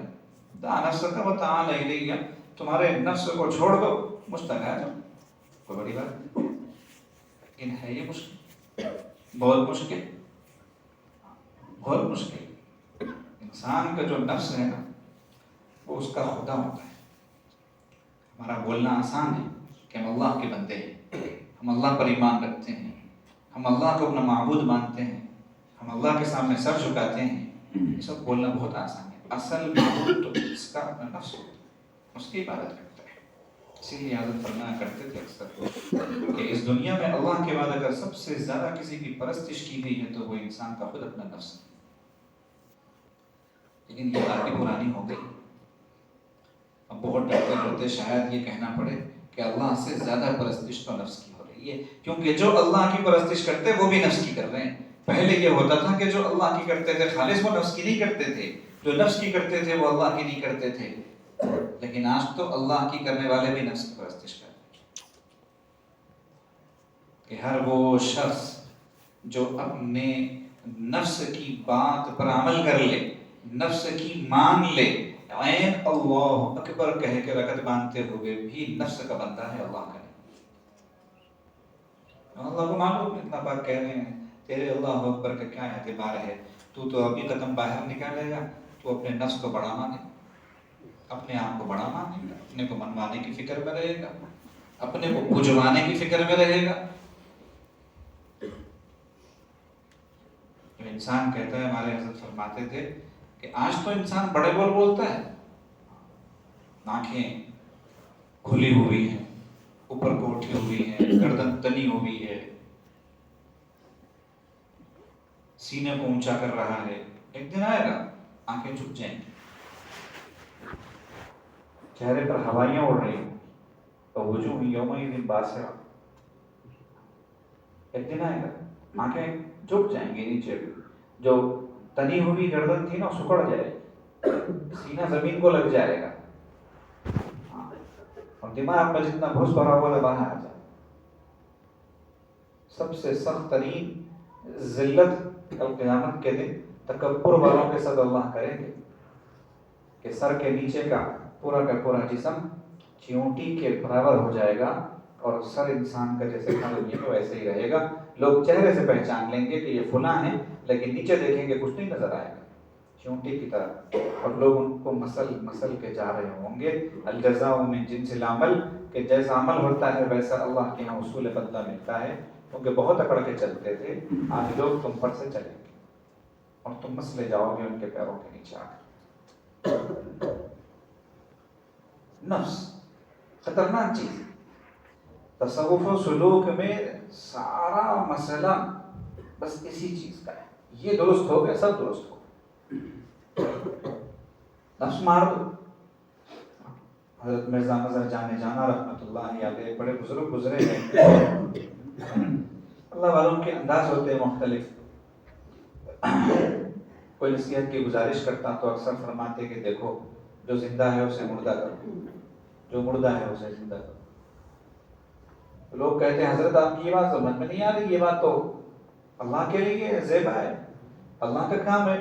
تعارف سے تو تعارف نہیں گیا، تمہارے نفس کو چھوڑ دو مجھ تک آ جاؤ، کوئی بڑی بات نہیں. لیکن ہے یہ مشکل، بہت مشکل، بہت مشکل. انسان کا جو نفس ہے نا وہ اس کا خدا ہوتا ہے. ہمارا بولنا آسان ہے کہ ہم اللہ کے بندے ہیں، ہم اللہ پر ایمان رکھتے ہیں، ہم اللہ کو اپنا معبود مانتے ہیں، ہم اللہ کے سامنے سر جھکاتے ہیں. یہ سب بولنا بہت آسان ہے. اصل معبود تو اس کا اپنا نفس ہوتا ہے، اس کی عبادت کرتا ہے. اسی لیے حضرت فرمایا کرتے تھے اکثر کہ اس دنیا میں اللہ کے بعد اگر سب سے زیادہ کسی کی پرستش کی گئی ہے تو وہ انسان کا خود اپنا نفس ہے. لیکن یہ بات بھی پرانی ہو گئی. اب بہت ڈرتے ڈرتے شاید یہ کہنا پڑے کہ اللہ سے زیادہ پرستش تو نفس کی ہو رہی ہے، کیونکہ جو اللہ کی پرستش کرتے وہ بھی نفس کی کر رہے ہیں. پہلے یہ ہوتا تھا کہ جو اللہ کی کرتے تھے خالص وہ نفس کی نہیں کرتے تھے، جو نفس کی کرتے تھے وہ اللہ کی نہیں کرتے تھے. لیکن آج تو اللہ کی کرنے والے بھی نفس کی پرستش کرتے ہیں. کہ ہر وہ شخص جو اپنے نفس کی بات پر عمل کر لے، نفس کی مان لے، عین اللہ اکبر کہہ کے رکعت باندھتے ہوئے بھی نفس کا بندہ ہے، اللہ کا نہیں. اللہ کو معلوم ہے اتنا بات کہہ رہے ہیں، تیرے اللہ اکبر کا کیا اعتبار ہے. تو ابھی قدم باہر نکالے گا تو اپنے نفس کو بڑا مانے، اپنے آپ کو بڑا مانے گا، اپنے کو منوانے کی فکر میں رہے گا، اپنے کو بجھوانے کی فکر میں رہے گا. جو انسان کہتا ہے، ہمارے حضرت فرماتے تھے کہ آج تو انسان بڑے بول بولتا ہے، آنکھیں کھلی ہوئی ہیں، اوپر کو اٹھی ہوئی ہیں، گردن تنی ہوئی ہے، سینے کو اونچا کر رہا ہے. ایک دن آئے گا آنکھیں جھک جائیں گی، چہرے پر ہوائیاں اڑ رہی ہیں، تو وجوہ یومئذ باسرہ. ایک دن آئے گا آنکھیں جھک جائیں گی نیچے، جو تنی ہوئی گردن تھی نا سکڑ جائے گی، سینہ زمین کو لگ جائے گا، اور دماغ میں جتنا گھس بھرا ہوا ہے باہر آ جائے. سب سے سخت ترین ذلت کل قیامت کے دن تکبر والوں کے ساتھ اللہ کریں گے کہ سر کے نیچے کا پورا جسم چیونٹی کے برابر ہو جائے گا، اور سر انسان کا جیسے کھڑا ہے تو ایسے ہی رہے گا. لوگ چہرے سے پہچان لیں گے کہ یہ فلاں ہیں، لیکن نیچے دیکھیں گے کچھ نہیں نظر آئے گا، چیونٹی کی طرح. اور لوگ ان کو مسل کے جا رہے ہوں گے. الجزاء من جنس العمل، کہ جیسا عمل ہوتا ہے ویسا اللہ کے یہاں اصول بدلہ ملتا ہے. کیونکہ بہت اکڑ کے چلتے تھے، آج لوگ تم پر سے چلیں گے اور تم مسلے جاؤ گے ان کے پیروں کے نیچے آ کے. نفس خطرناک چیز. تصوف و سلوک میں سارا مسئلہ بس اسی چیز کا ہے. یہ درست ہو گیا سب درست ہو. نفس مار دو. حضرت مرزا مظہر جان جانا رحمۃ اللہ علیہ بڑے بزرگ گزرے ہیں، اللہ والوں کے انداز ہوتے ہیں مختلف. کوئی نصیحت کی گزارش کرتا تو اکثر فرماتے کہ دیکھو جو زندہ ہے اسے مردہ کرو، جو مردہ ہے اسے زندہ کرو. لوگ کہتے ہیں حضرت آپ کی یہ بات سمجھ میں نہیں آ رہی، یہ بات تو اللہ کے لیے زیبا ہے، اللہ کا کام ہے.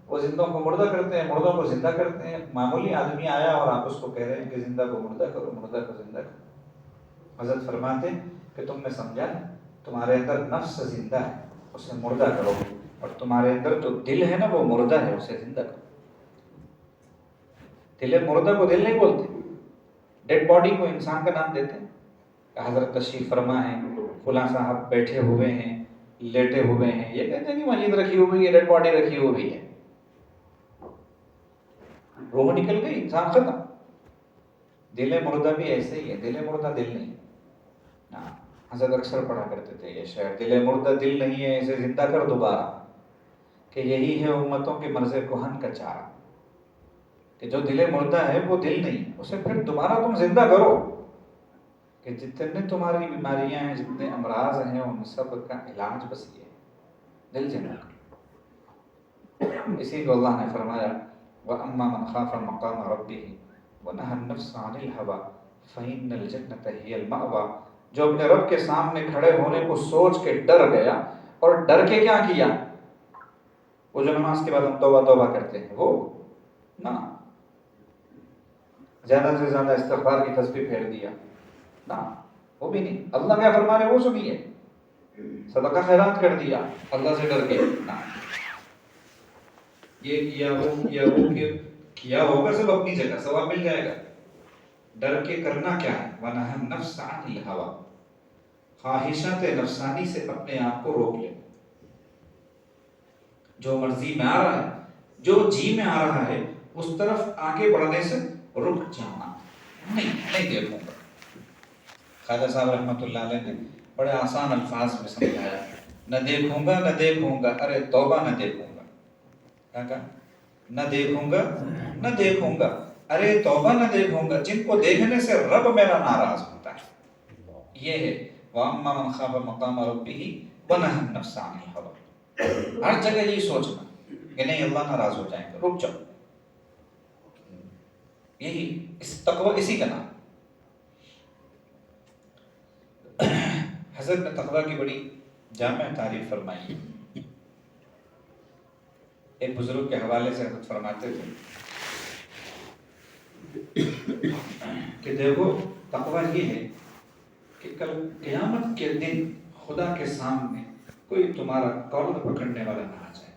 وہ زندوں کو مردہ کرتے ہیں، مردوں کو زندہ کرتے ہیں. معمولی آدمی آیا اور آپ اس کو کہہ رہے ہیں کہ زندہ کو مردہ کرو، مردہ کو زندہ کرو. حضرت فرماتے ہیں کہ تم نے سمجھا، تمہارے اندر نفس زندہ ہے اسے مردہ کرو، اور تمہارے اندر جو دل ہے نا وہ مردہ ہے اسے زندہ کرو. دل مردہ کو دل نہیں بولتے، ڈیڈ باڈی کو انسان کا نام دیتے ہیں. کہ حضرت تشریف فرما ہے، فلاں صاحب بیٹھے ہوئے ہیں، لیٹے ہوئے ہیں، یہ کہتے ہیں کہ مسجد رکھی ہوئی ہے، ڈیڈ باڈی رکھی ہوئی ہے. روح نکل گئی، انسان ختم. دل مردہ بھی ایسے ہی ہے، دل مردہ دل نہیں. حضرت اکثر پڑھا کرتے تھے یہ شعر، دل مردہ دل نہیں ہے اسے زندہ کر دوبارہ، کہ یہی ہے امتوں کے مرض کہن کا چارہ. کہ جو دل مردہ ہے وہ دل نہیں، اسے پھر دوبارہ تم زندہ کرو. کہ جتنے تمہاری بیماریاں ہیں، جتنے امراض ہیں، ان سب کا علاج بس یہ ہے، دل زندہ کرو. اسی کو اللہ نے فرمایا وَأَمَّا مَنْ خَافَ مَقَامَ رَبِّهِ وَنَهَى النَّفْسَ عَنِ الْهَوَىٰ فَإِنَّ الْجَنَّةَ هِيَ الْمَأْوَىٰ، جو اپنے رب کے سامنے کھڑے ہونے کو سوچ کے ڈر گیا، اور ڈر کے کیا کیا؟ وہ جو نماز کے بعد ہم توبہ توبہ کرتے ہیں وہ نہ، زیادہ سے زیادہ استغفار کی تسبیح پھیر دیا نہ، وہ بھی نہیں، اللہ کیا فرما رہے وہ سنیے، صدقہ خیرات کر دیا اللہ سے ڈر کے نہ، یہ کیا وہ کیا وہ کیا ہوگا سب اپنی جگہ، ثواب مل جائے گا، ڈر کے کرنا کیا ہے؟ وَنَهَى النَّفْسَ عَنِ الْهَوَىٰ، خواہشات نفسانی سے اپنے آپ کو روک لے، جو مرضی میں آ رہا ہے، جو جی میں آ رہا ہے اس طرف آگے بڑھنے سے رک جانا، نہیں دیکھوں گا۔ خواجہ صاحب رحمۃ اللہ علیہ نے بڑے آسان الفاظ میں سمجھایا، نہ دیکھوں گا نہ دیکھوں گا، ارے توبہ نہ دیکھوں گا، کیا کہا؟ نہ دیکھوں گا نہ دیکھوں گا، ارے توبہ نہ دیکھوں گا، جن کو دیکھنے سے رب میرا ناراض ہوتا ہے، یہ ہے وَأَمَّا مَنْ خَافَ مَقَامَ رَبِّهِ وَنَهَى النَّفْسَ عَنِ الْهَوَىٰ، ہر جگہ یہی سوچنا کہ نہیں اللہ ناراض ہو جائیں گے، رک جاؤ، یہی اس تقوی اسی کا نام۔ حضرت نے تقوی کی بڑی جامع تعریف فرمائی ہے، ایک بزرگ کے حوالے سے حضرت فرماتے تھے کہ دیکھو تقوی یہ ہے کہ کل قیامت کے دن خدا کے سامنے کوئی تمہارا کالر پکڑنے والا نہ آ جائے،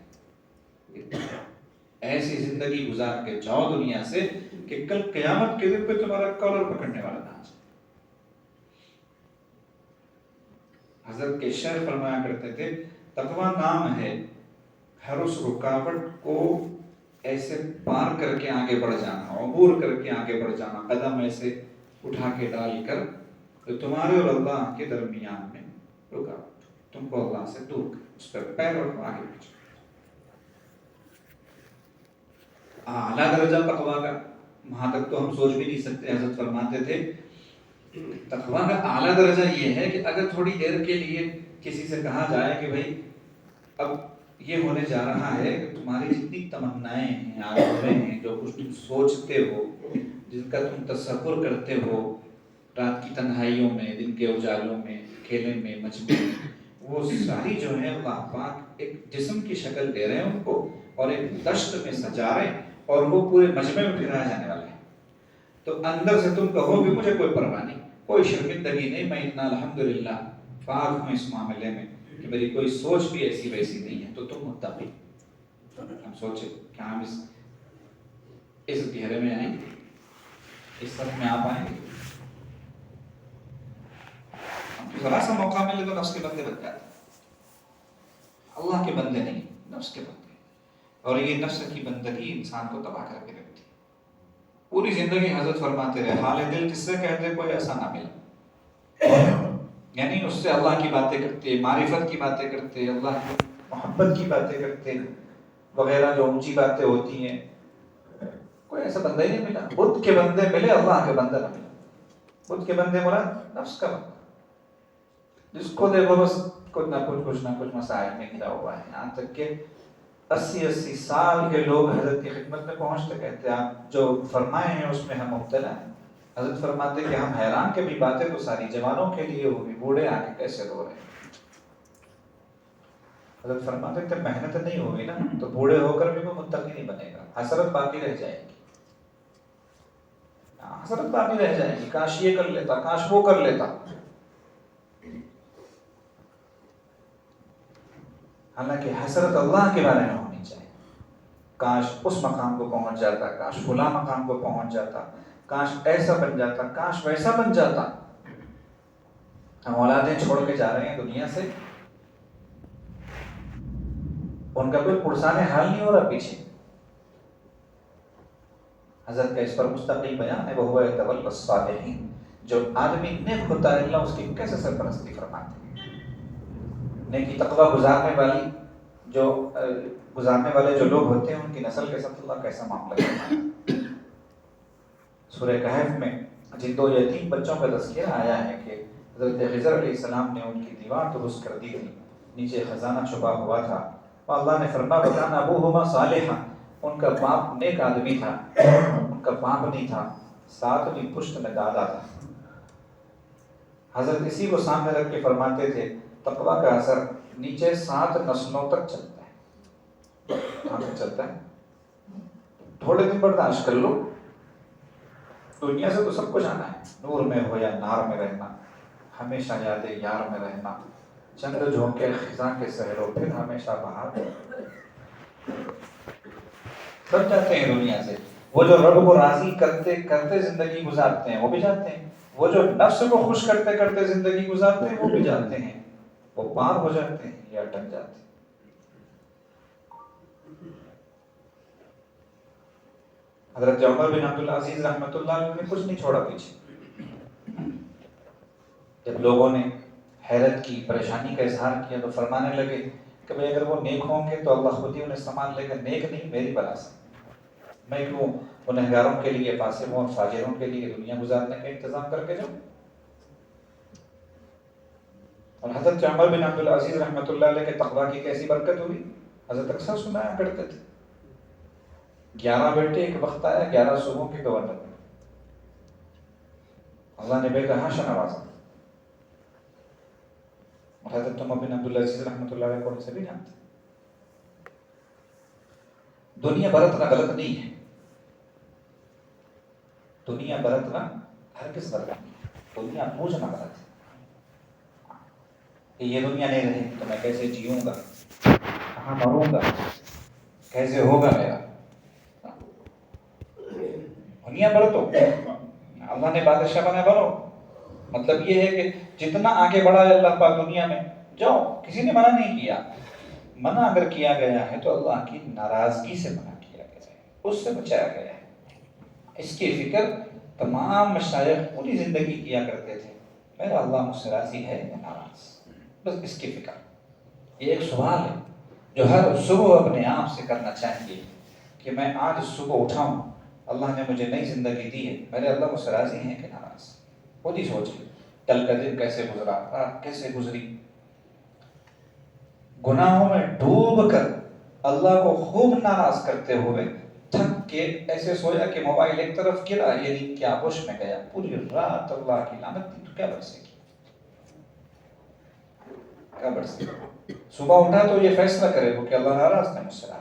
ایسی زندگی گزار کے جاؤ دنیا سے کہ کل قیامت کے دن پہ تمہارا کالر پکڑنے والا نہ آ جائے۔ حضرت کے شعر فرمایا کرتے تھے تقوی نام ہے ہر اس رکاوٹ کو ایسے پار کر کے آگے بڑھ جانا، عبور کر کے آگے بڑھ جانا، قدم ایسے اٹھا کے ڈال کر تو تمہارے اور اللہ کے درمیان میں رکاوٹ، تم کو اللہ سے دور کر اس پر پیر رکھو آگے بڑھ جاؤ۔ اعلیٰ درجہ تقویٰ کا وہاں تک تو ہم سوچ بھی نہیں سکتے۔ حضرت فرماتے تھے تقویٰ کا اعلیٰ درجہ یہ ہے کہ اگر تھوڑی دیر کے لیے کسی سے کہا جائے کہ بھائی اب یہ ہونے جا رہا ہے کہ تمہاری جتنی تمنائیں ہیں، آرزویں ہیں، جو کچھ تم سوچتے ہو، جن کا تم تصور کرتے ہو رات کی تنہائیوں میں، دن کے اجالوں میں، کھیلے میں، مجمع میں، وہ ساری جو ہے اللہ پاک ایک جسم کی شکل دے رہے ہیں ان کو، اور ایک دشت میں سجا رہے ہیں، اور وہ پورے مجمع میں پھرایا جانے والے ہیں۔ تو اندر سے تم کہو کہ مجھے کوئی پرواہ نہیں، کوئی شرمندگی نہیں، میں اتنا الحمدللہ پاک ہوں اس معاملے میں کہ میری کوئی سوچ بھی ایسی ویسی نہیں ہے، تو تم متقی۔ ہم سوچے کہ ہم اس گہرے میں آئیں گے، اس سب میں آپ آئیں گے، ہم تو ذرا سا موقع ملے تو نفس کے بندے بن جاتے ہیں، اللہ کے بندے نہیں، نفس کے بندے، اور یہ نفس کی بندگی انسان کو تباہ کر کے رکھتی ہے۔ پوری زندگی حضرت فرماتے رہے حال دل جس سے کہتے کوئی ایسا نہ ملا، یعنی اس سے اللہ کی باتیں کرتے، معرفت کی باتیں کرتے، اللہ کی محبت کی باتیں کرتے وغیرہ جو اونچی باتیں ہوتی ہیں، کوئی ایسا بندہ ہی نہیں ملا۔ بدھ کے بندے ملے، اللہ کے بندہ نہ ملا۔ بدھ کے بندے مراد نفس کا بندہ، جس کو دیکھو بس کچھ نہ کچھ مسائل میں گھرا ہوا ہے، یہاں تک کہ 80 سال کے لوگ حضرت کی خدمت میں پہنچتے کہتے ہیں آپ جو فرمائے ہیں اس میں ہم مبتلا ہیں۔ حضرت فرماتے کہ ہم حیران کہ بھی باتیں تو ساری جوانوں کے لیے ہوگی، بوڑھے آ کے کیسے رو رہے ہیں۔ حضرت فرماتے کہ محنت نہیں ہوگی نا تو بوڑھے ہو کر بھی کوئی متقی نہیں بنے گا، حسرت باقی رہ جائے گی، حسرت باقی رہ جائے گی، کاش یہ کر لیتا، کاش وہ کر لیتا۔ حالانکہ حسرت اللہ کے بارے میں ہونی چاہیے، کاش اس مقام کو پہنچ جاتا، کاش فلاں مقام کو پہنچ جاتا، کاش ایسا بن جاتا، کاش ویسا بن جاتا۔ ہم اولادیں چھوڑ کے جا رہے ہیں دنیا سے، ان کا کوئی پرسان حال نہیں ہو رہا پیچھے۔ حضرت کا اس پر مستقل بیان ہے، وہ یتولی الصالحین، جو آدمی نیک ہوتا ہے اللہ اس کی کیسے سرپرستی فرماتے ہیں۔ نیکی تقوی گزارنے والے جو لوگ ہوتے ہیں ان کی نسل کے ساتھ اللہ کیسا معاملہ کرتا ہے۔ سورہ کہف میں جن 2 یتیم بچوں کا تذکرہ آیا ہے کہ حضرت خضر علیہ السلام نے ان کی دیوار درست کر دی تھی، نیچے خزانہ چھپا ہوا تھا، اور اللہ نے فرمایا وَكَانَ أَبُوهُمَا صَالِحًا، ان کا باپ نیک آدمی تھا، ان کا باپ نہیں تھا، ساتویں پشت میں دادا تھا۔ حضرت اسی کو سامنے رکھ کے فرماتے تھے تقویٰ کا اثر نیچے 7 نسلوں تک چلتا ہے۔ کہاں تک چلتا ہے؟ تھوڑے دن برداشت کر لو، دنیا سے تو سب کچھ آنا ہے، نور میں ہو یا نار میں رہنا، ہمیشہ یاد یار میں رہنا، چند جھونکے خزاں کے سحروں پھر ہمیشہ باہر، سب جاتے ہیں دنیا سے۔ وہ جو رب کو راضی کرتے کرتے زندگی گزارتے ہیں وہ بھی جاتے ہیں، وہ جو نفس کو خوش کرتے کرتے زندگی گزارتے ہیں وہ بھی جاتے ہیں، وہ پار ہو جاتے ہیں یا اٹک جاتے ہیں۔ حضرت عمر بن عبدالعزیز رحمۃ اللہ علیہ نے کچھ نہیں چھوڑا پیچھے۔ جب لوگوں نے حیرت کی، پریشانی کا اظہار کیا تو فرمانے لگے کہ بھئی اگر وہ نیک ہوں گے تو اللہ خود ہی انہیں سامان لے کر، نیک نہیں میری بلا سے، میں کیوں گنہگاروں کے لیے، فاسقوں اور فاجروں کے لیے دنیا گزارنے کا انتظام کر کے جاؤں۔ اور حضرت عمر بن عبدالعزیز رحمۃ اللہ علیہ کے تقویٰ کی کیسی برکت ہوئی، حضرت اکثر سنایا کرتے تھے 11 بیٹے ایک وقت آیا، 11 صوبوں کے گورنر، اللہ نے بے تحاشا نوازا۔ حضرت عمر بن عبدالعزیز رحمۃ اللہ علیہ کو ان سے بھی جانتے۔ دنیا برتنا غلط نہیں ہے، دنیا برتنا ہرگز غلط نہیں ہے، دنیا پوجنا غلط ہے کہ یہ دنیا نہیں رہے تو میں کیسے جیوں گا، کہاں مروں گا، کیسے ہوگا میرا۔ دنیا برتو، اللہ نے بادشاہ بنا بنو، مطلب یہ ہے کہ جتنا آگے بڑھا ہے اللہ پاک دنیا میں جاؤ، کسی نے منع نہیں کیا، منع اگر کیا گیا ہے تو اللہ کی ناراضگی سے منع کیا گیا ہے، اس سے بچایا گیا ہے۔ اس کی فکر تمام مشائخ پوری زندگی کیا کرتے تھے، میرا اللہ مجھ سے راضی ہے یا ناراض، بس اس کی فکر۔ یہ ایک سوال ہے جو ہر صبح اپنے آپ سے کرنا چاہیے کہ میں آج صبح اٹھاؤں، اللہ نے مجھے نئی زندگی دی ہے، میرے اللہ مجھ سے راضی ہیں کہ ناراض۔ خود ہی سوچ لیں کل کا دن کیسے گزرا، رات کیسے گزری، گناہوں میں ڈوب کر اللہ کو خوب ناراض کرتے ہوئے تھک کے ایسے سویا کہ موبائل ایک طرف گرا، یعنی کیا ہوش میں گیا، پوری رات اللہ کی لعنت دی تو کیا برسے گی، کیا برسے گی۔ صبح اٹھا تو یہ فیصلہ کرے وہ کہ اللہ ناراض ہے مجھ سے۔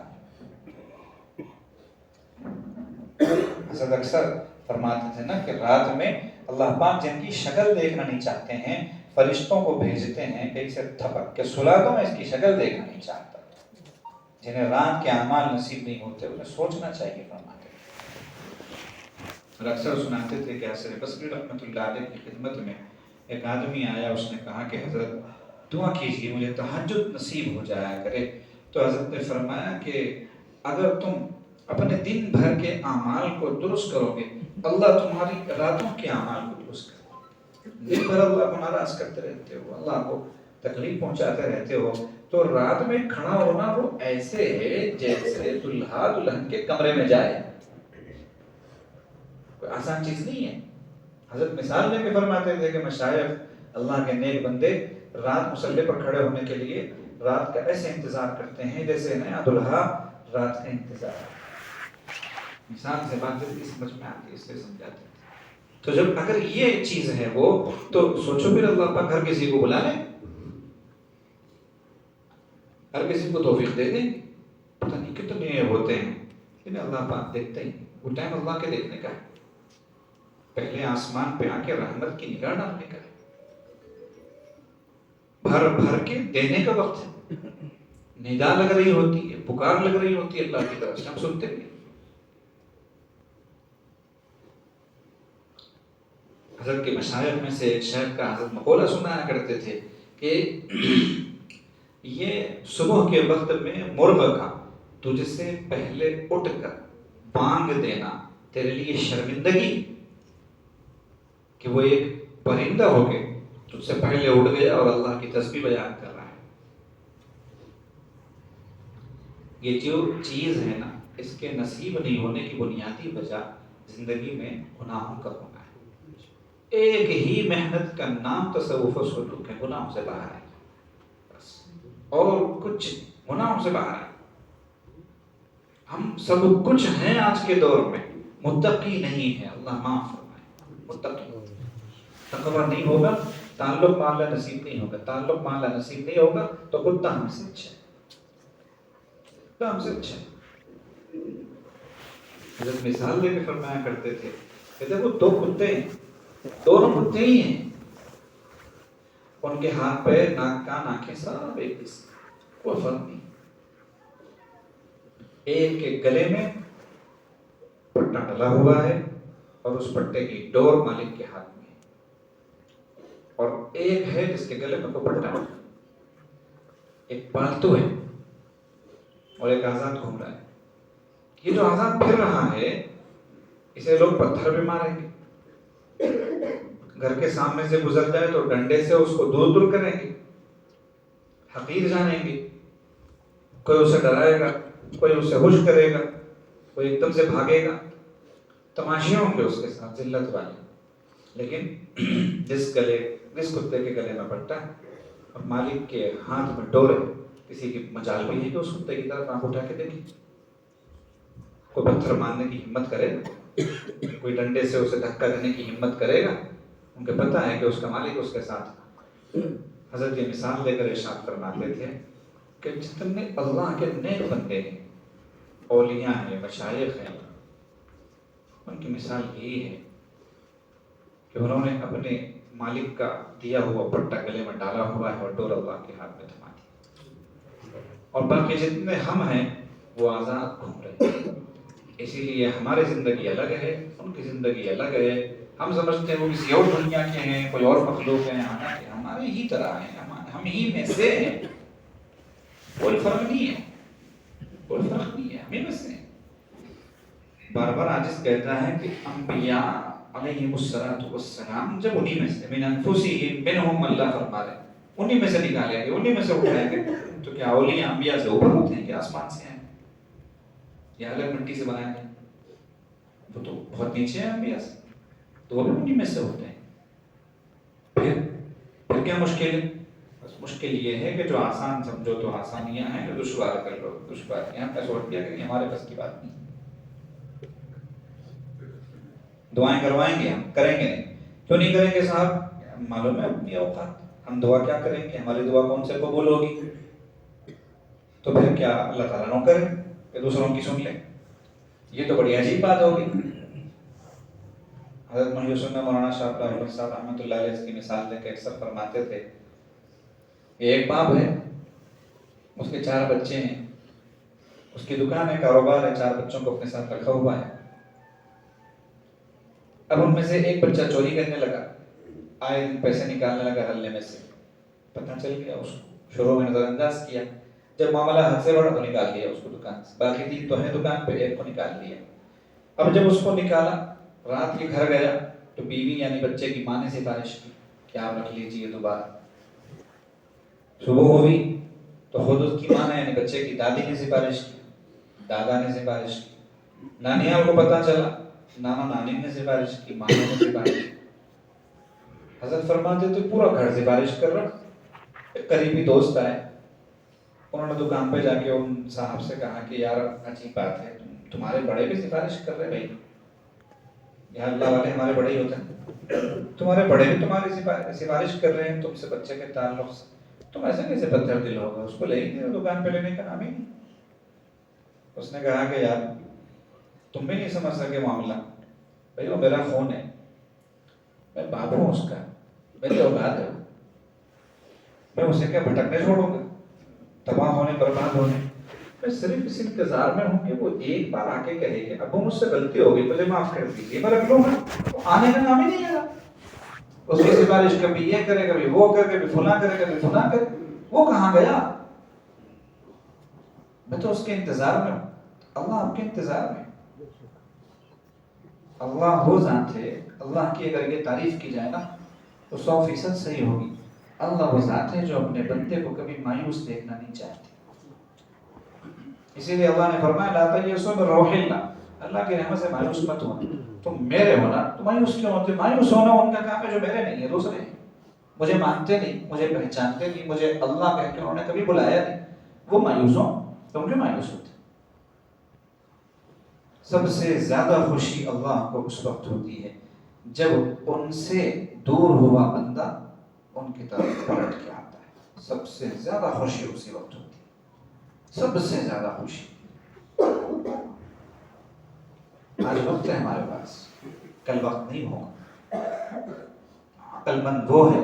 حضرت اکثر فرماتے تھے نا کہ رات میں اللہ پاک جن کی شکل دیکھنا نہیں چاہتے ہیں فرشتوں کو بھیجتے ہیں کہ اسے تھپک کے سلا دو، میں اس کی شکل دیکھنا نہیں چاہتا۔ جنہیں رات کے اعمال نصیب نہیں ہوتے انہیں سوچنا چاہیے فرماتے ہیں۔ اور اکثر سناتے تھے کہ حسن بصری رحمۃ اللہ علیہ کی خدمت میں ایک آدمی آیا، اس نے کہا کہ حضرت دعا کیجیے مجھے تہجد نصیب ہو جایا کرے۔ تو حضرت نے فرمایا کہ اگر تم اپنے دن بھر کے اعمال کو درست کرو گے اللہ تمہاری راتوں کے اعمال کو درست کرے گا۔ دن بھر اللہ کو ناراض کرتے رہتے ہو، اللہ کو تکلیف پہنچاتے رہتے ہو، تو رات میں کھڑا ہونا وہ ایسے ہے جیسے دلہا دلہن کے کمرے میں جائے، کوئی آسان چیز نہیں ہے۔ حضرت مثال لے کے فرماتے تھے کہ مشائخ اللہ کے نیک بندے رات مصلی پر کھڑے ہونے کے لیے رات کا ایسے انتظار کرتے ہیں جیسے نیا دلہا رات کا انتظار۔ مثال سے بات جلدی سمجھ میں آتی ہے، اس لیے سمجھاتے ہیں۔ تو جب اگر یہ چیز ہے وہ تو سوچو پھر اللہ پاک ہر کسی کو بلا لیں، ہر کسی کو توفیق دے دیں، پتہ نہیں کتنے ہوتے ہیں لیکن اللہ پاک دیکھتے ہیں، وہ ٹائم اللہ کے دیکھنے کا ہے، پہلے آسمان پہ آ کے رحمت کی نگاہ ڈالنے کا ہے، بھر بھر کے دینے کا وقت ہے، ندا لگ رہی ہوتی ہے، پکار لگ رہی ہوتی ہے اللہ کی طرف سے، ہم سنتے ہیں۔ حضرت کے مشائخ میں سے ایک شیخ کا حضرت مقولہ سنایا کرتے تھے کہ یہ صبح کے وقت میں مرغ کا تجھ سے پہلے اٹھ کر بانگ دینا تیرے لیے شرمندگی، کہ وہ ایک پرندہ ہو کے تجھ سے پہلے اٹھ گیا اور اللہ کی تسبیح بیان کر رہا ہے۔ یہ جو چیز ہے نا اس کے نصیب نہیں ہونے کی بنیادی وجہ زندگی میں گناہوں کا ہونا ہے۔ ایک ہی محنت کا نام تصوف و سلوک ہے، گناہوں سے باہر ہے، بس اور کچھ گناہوں سے باہر ہے۔ ہم سب کچھ ہیں آج کے دور میں، متقی نہیں ہے، اللہ معاف فرمائے، متقی تقوی نہیں ہوگا، تعلق معاملہ نصیب نہیں ہوگا، تعلق معاملہ نصیب نہیں ہوگا تو کتا ہم سے اچھا ہے، کتا ہم سے اچھا ہے۔ حضرت مثال دے کے فرمایا کرتے تھے کہ دیکھو دو کتے ہیں، دونوں کتے ہی ہیں، ان کے ہاتھ پیر ناک کان آنکھیں سب ایک جیسے، کوئی فرق نہیں۔ ایک کے گلے میں پٹا ڈلا ہوا ہے اور اس پٹے کی ڈور مالک کے ہاتھ میں ہے، اور ایک ہے جس کے گلے میں کوئی پٹا نہیں، ایک پالتو ہے اور ایک آزاد گھوم رہا ہے۔ یہ جو آزاد پھر رہا ہے اسے لوگ پتھر بھی ماریں گے، گھر کے سامنے سے گزر جائے تو ڈنڈے سے اس کو دور دور کریں گے، حقیر جانیں گے، کوئی اسے ڈرائے گا، کوئی اسے ہوش کرے گا، کوئی ایک دم سے بھاگے گا، تماشے ہوں گے اس کے ساتھ ذلت والے۔ لیکن جس کتے کے گلے میں پٹا ہے اور مالک کے ہاتھ میں ڈور ہے، کسی کی مجال بھی ہے کہ اس کتے کی طرف آنکھ اٹھا کے دیکھے، کوئی پتھر مارنے کی ہمت کرے گا، کوئی ڈنڈے سے اسے دھکا دینے کی ہمت کرے گا؟ ان کو پتہ ہے کہ اس کا مالک اس کے ساتھ۔ حضرت یہ مثال دے کر ارشاد فرماتے تھے کہ جتنے اللہ کے نیک بندے ہیں، اولیاء ہیں، مشائخ ہیں، ان کی مثال یہی ہے کہ انہوں نے اپنے مالک کا دیا ہوا پٹا گلے میں ڈالا ہوا ہے اور ڈور اللہ کے ہاتھ میں تھما دی، اور باقی جتنے ہم ہیں وہ آزاد گھوم رہے ہیں۔ اسی لیے ہماری زندگی الگ ہے، ان کی زندگی الگ ہے۔ ہم سمجھتے ہیں وہ کسی اور دنیا کے ہیں، کوئی اور مخلوق ہیں، حالانکہ ہمارے ہی طرح ہیں، ہم ہی میں سے ہیں، کوئی فرق نہیں ہے، کوئی فرق نہیں ہے، ہم ہی میں سے ہیں۔ بار بار عاجز کہتا ہے کہ انبیاء علیہم السلام جب انہی میں سے، من انفسہم منہم، اللہ فرما رہے ہیں، انہی میں سے نکالیں گے، انہی میں سے اٹھائیں گے، تو کیا اولیاء انبیاء سے اوپر ہوتے ہیں کہ آسمان سے ہیں یا الگ مٹی سے بنائے ہیں؟ وہ تو بہت نیچے ہیں انبیاء سے، تو وہ بھی انہی میں سے ہوتے ہیں۔ پھر کیا مشکل ہے؟ بس مشکل یہ ہے کہ جو آسان سمجھو تو آسانیاں ہیں، جو دشوار کر لو دشوار، یہاں پہ چھوڑ دیا کہ ہمارے بس کی بات نہیں۔ دعائیں کروائیں گے، ہم کریں گے نہیں، کیوں نہیں کریں گے صاحب؟ معلوم ہے اپنی اوقات، ہم دعا کیا کریں گے، ہماری دعا کون سے قبول ہوگی؟ تو پھر کیا اللہ تعالیٰ نہ کرے کہ دوسروں کی سن لے؟ یہ تو بڑی عجیب بات ہوگی۔ حضرت محی السنہ مولانا شاہ عبد الرحمن صاحب رحمۃ اللہ علیہ اس کی مثال دے کے اکثر فرماتے تھے کہ ایک باپ ہے، اس کے 4 بچے ہیں، اس کی دکان ہے، کاروبار ہے، 4 بچوں کو اپنے ساتھ رکھا ہوا ہے۔ اب ان میں سے ایک بچہ چوری کرنے لگا، آئے دن پیسے نکالنے لگا حلے میں سے، پتہ چل گیا، اس کو شروع میں نظر انداز کیا، جب معاملہ حد سے بڑھا تو نکال لیا اس کو دکان سے، باقی 3 تو ہیں دکان پہ، ایک کو نکال لیا۔ اب جب اس کو نکالا، رات کے گھر گیا تو بیوی یعنی بچے کی ماں نے سفارش کی کہ آپ رکھ لیجیے دوبارہ۔ صبح ہوئی تو خود اس کی ماں نے یعنی بچے کی دادی نے سفارش کی، دادا نے سفارش کی، نانیال کو پتہ چلا، نانا نانی نے سفارش کی، ماں نے سفارش کی۔ حضرت فرماتے تو پورا گھر سفارش کر رہا۔ ایک قریبی دوست آئے، انہوں نے دکان پہ جا کے ان صاحب سے کہا کہ یار عجیب بات ہے، تمہارے بڑے بھی سفارش کر رہے بھائی، یا اللہ والے ہمارے بڑے ہی ہوتے ہیں، تمہارے بڑے بھی تمہاری سفارش کر رہے ہیں تم سے بچے کے تعلق سے، تم ایسے کیسے پتھر دل ہوگا، اس کو لے ہی نہیں، دکان پہ لینے کا نام ہی نہیں۔ اس نے کہا کہ یار تم بھی نہیں سمجھ سکے معاملہ، بھائی وہ میرا خون ہے، میں باپ ہوں اس کا، میری اولاد ہے، میں اسے کیا بھٹکنے چھوڑوں گا، تباہ ہونے برباد ہونے؟ میں صرف اس انتظار میں ہوں کہ وہ ایک بار آ کے کہے کہ ابو مجھ سے غلطی ہو گئی، مجھے معاف کر دیجیے، میں رکھ لوں گا۔ وہ آنے کا نام ہی نہیں لے گا، اس کی سفارش کبھی یہ کرے، کبھی وہ کرے، کبھی فلاں کرے، کبھی فلاں کرے، وہ کہاں گیا؟ میں تو اس کے انتظار میں ہوں، اللہ آپ کے انتظار میں۔ اللہ وہ ذات ہے، اللہ کی اگر یہ تعریف کی جائے نا تو 100% صحیح ہوگی۔ اللہ وہ ذات ہے جو اپنے بندے کو کبھی مایوس دیکھنا نہیں چاہتی، اسی لیے اللہ نے فرمایا لا تیأسوا من روح اللہ، اللہ کی رحمت سے مایوس مت ہونا۔ تم میرے ہونا تو مایوس کیوں ہوتے؟ مایوس ہونا ان کا کام ہے جو میرے نہیں ہے، دوسرے ہیں، مجھے مانتے نہیں، مجھے پہچانتے نہیں، مجھے اللہ کہہ کے انہوں نے کبھی بلایا نہیں، وہ مایوس ہوں، تم کیوں مایوس ہوتے؟ سب سے زیادہ خوشی اللہ کو اس وقت ہوتی ہے جب ان سے دور ہوا بندہ ان کی طرف پلٹ کے آتا ہے. سب سے زیادہ خوشی اسی وقت ہوتی ہے، سب سے زیادہ خوشی. آج وقت ہے ہمارے پاس، کل وقت نہیں ہوگا. عقل مند وہ ہے،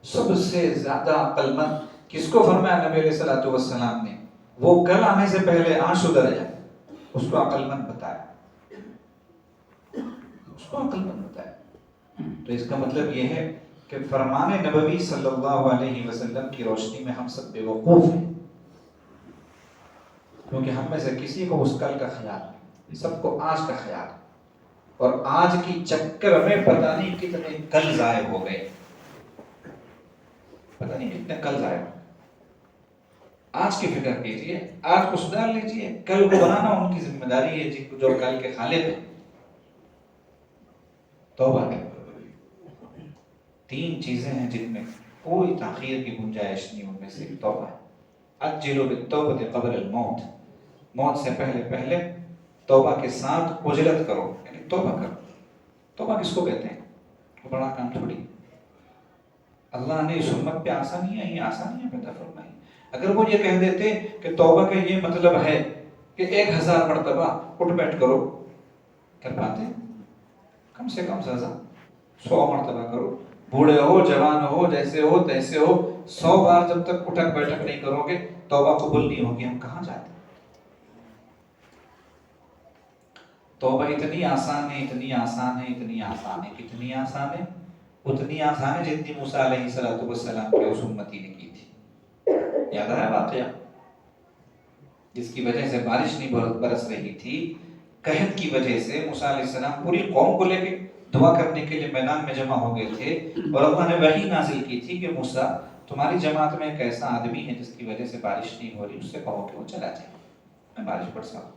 سب سے زیادہ عقل مند کس کو فرمایا نبی علیہ الصلوۃ والسلام نے؟ وہ کل آنے سے پہلے آج ادھر جائے، اس کو عقل مند بتایا، اس کو عقل مند بتایا. تو اس کا مطلب یہ ہے کہ فرمان نبوی صلی اللہ علیہ وسلم کی روشنی میں ہم سب بے وقوف ہیں، کیونکہ ہم میں سے کسی کو اس کل کا خیال نہیں، سب کو آج کا خیال. اور آج کی چکر میں پتہ نہیں کتنے کل ضائع ہو گئے، پتہ نہیں کتنے کل ضائع ہو. آج کی فکر کیجئے، آج کو سدھار لیجئے، کل کو بنانا ان کی ذمہ داری ہے جو کل کے خالق ہیں. توبہ ہے. 3 چیزیں ہیں جن میں کوئی تاخیر کی گنجائش نہیں، ان میں سے توبہ ہے. عجلوا بالتوبہ قبل الموت، موت سے پہلے پہلے توبہ کے ساتھ عجلت کرو، یعنی توبہ کرو. توبہ کس کو کہتے ہیں؟ وہ بڑا کام تھوڑی. اللہ نے اس امت پہ آسانیاں پیدا فرمائی. اگر وہ یہ کہہ دیتے کہ توبہ کا یہ مطلب ہے کہ 1000 مرتبہ اٹھ بیٹھ کرو، کر پاتے؟ کم سے کم سزا 100 مرتبہ کرو. بوڑھے ہو جوان ہو جیسے ہو تیسے ہو، 100 بار جب تک اٹھک بیٹھک نہیں کرو گے توبہ قبول نہیں ہوگی. ہم کہاں جاتے؟ توبہ اتنی آسان ہے، اتنی آسان ہے، اتنی آسان ہے. کتنی آسان ہے؟ اتنی آسان ہے جتنی موسیٰ علیہ السلام کی اس امتی نے کی تھی. یاد ہے واقعہ جس کی وجہ سے بارش نہیں برس رہی تھی، قحط کی وجہ سے موسیٰ علیہ السلام پوری قوم کو لے کے دعا کرنے کے لیے میدان میں جمع ہو گئے تھے، اور اللہ نے وحی نازل کی تھی کہ موسیٰ تمہاری جماعت میں ایک ایسا آدمی ہے جس کی وجہ سے بارش نہیں ہو رہی، اس سے کہو کہ وہ چلا جائے، میں بارش برساؤں.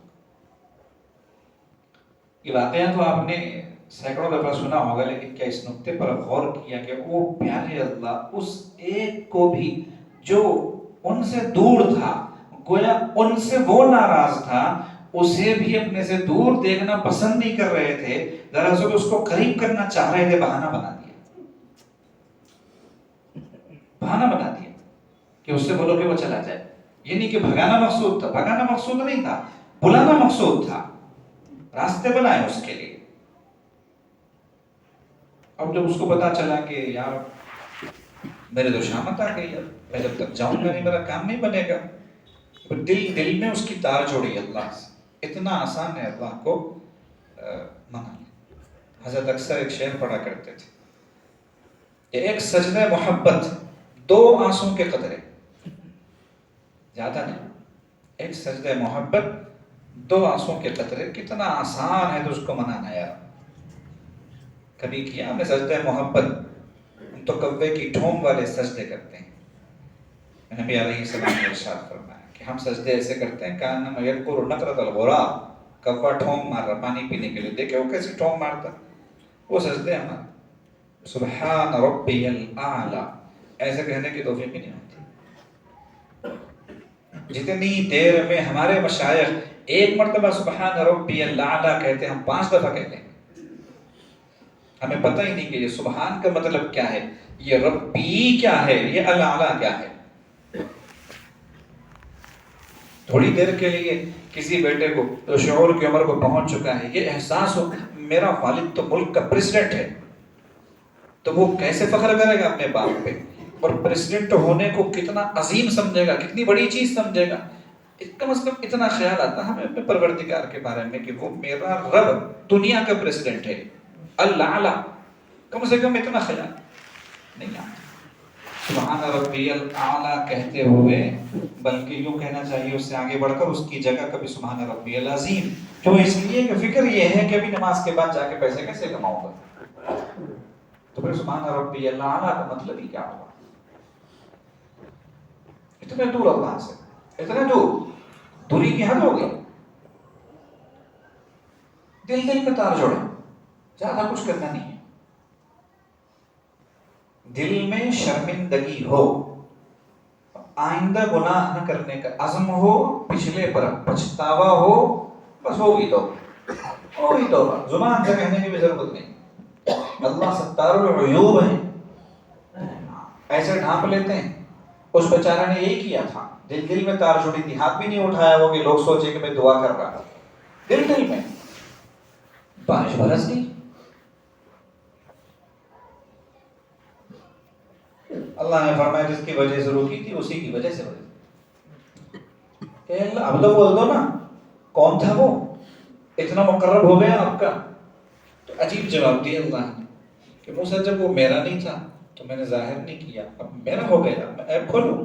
یہ واقعہ تو آپ نے سینکڑوں دفعہ سنا ہوگا، لیکن کیا اس نقطے پر غور کیا کہ وہ پیارے اللہ اس ایک کو بھی جو ان سے دور تھا، گویا ان سے وہ ناراض تھا، اسے بھی اپنے سے دور دیکھنا پسند نہیں کر رہے تھے، دراصل اس کو قریب کرنا چاہ رہے تھے. بہانہ بنا دیا کہ اس سے بولو کہ وہ چلا جائے. یہ نہیں کہ بھگانا مقصود تھا، بھگانا مقصود نہیں تھا، بلانا مقصود تھا، راستے بنائے اس کے لیے. اب جب اس کو پتا چلا کہ یار میرے تو شامت آ گئی، میں جب تک جاؤں گا نہیں میرا کام نہیں بنے گا، دل میں اس کی تار جوڑی اللہ سے. اتنا آسان ہے اللہ کو منا. حضرت اکثر ایک شعر پڑھا کرتے تھے کہ ایک سجدہ محبت 2 آنسوں کے قطرے، زیادہ نہیں، ایک سجدہ محبت 2 آنسوں کے قطرے. کتنا آسان ہے تو اس کو منانا. یار کبھی کیا ہم نے سجدہ محبت؟ ہم تو کوے کی ٹھونگ والے سجدے کرتے ہیں. نبی علیہ السلام نے ارشاد فرمایا کہ ہم سجدے ایسے کرتے ہیں کانما یذکر نقرۃ الغراب، کوا ٹھونگ مار رہا پانی پینے کے لیے، دیکھے وہ کیسے ٹھونگ مارتا، وہ سجدے ہمارے. سبحان ربی الاعلی ایسے کہنے کی توفیق نہیں ہوتی. جتنی دیر میں ہمارے مشائخ 1 مرتبہ سبحان ربی الاعلی کہتے ہیں، ہم 5 دفعہ کہتے ہیں. ہمیں پتہ ہی نہیں کہ یہ سبحان کا مطلب کیا ہے، یہ ربی کیا ہے، یہ الاعلی کیا ہے. تھوڑی دیر کے لیے کسی بیٹے کو جو شعور کی عمر کو پہنچ چکا ہے یہ احساس ہو میرا والد تو ملک کا پریزیڈنٹ ہے، تو وہ کیسے فخر کرے گا اپنے باپ پہ، اور پریزیڈنٹ ہونے کو کتنا عظیم سمجھے گا، کتنی بڑی چیز سمجھے گا. کم از کم اتنا خیال آتا ہمیں اپنے پروردگار کے بارے میں کہ وہ میرا رب دنیا کا پریزیڈنٹ ہے اللہ، کم سے کم اتنا خیال نہیں آتا. سبحان ربی الاعلی کہتے ہوئے بلکہ یوں کہنا چاہیے اس سے آگے بڑھ کر اس کی جگہ کبھی سبحان ربی العظیم. کیوں؟ اس لیے کہ فکر یہ ہے کہ ابھی نماز کے بعد جا کے پیسے کیسے کماؤں گا، تو پھر سبحان ربی الاعلی کا مطلب ہی کیا ہوا. اتنے دور اللہ سے، اتنے دور، دوری کی حد ہو گئی. دل میں تار جوڑے، زیادہ کچھ کرنا نہیں ہے. دل میں شرمندگی ہو، آئندہ گناہ نہ کرنے کا عزم ہو، پچھلے پر پچھتاوا ہو، بس ہوگی تو وہی توبہ، زبان سے کہنے کی بھی ضرورت نہیں۔ اللہ ستار العیوب ہے، ایسے ڈھانپ لیتے ہیں۔ اس بیچارے نے یہی کیا تھا، دل میں تار چھوڑی تھی، ہاتھ بھی نہیں اٹھایا وہ کہ لوگ سوچے کہ میں دعا کر رہا، دل میں بارش برس گئی۔ اللہ نے فرمایا جس کی وجہ سے روکی تھی اسی کی وجہ سے وجہ، کہ اللہ اب تو بول دو نا کون تھا وہ، اتنا مقرب ہو گیا آپ کا۔ تو عجیب جواب دیا اللہ نے کہ موسیٰ جب وہ میرا نہیں تھا تو میں نے ظاہر نہیں کیا، اب میرا ہو گیا، میں عیب کھولوں؟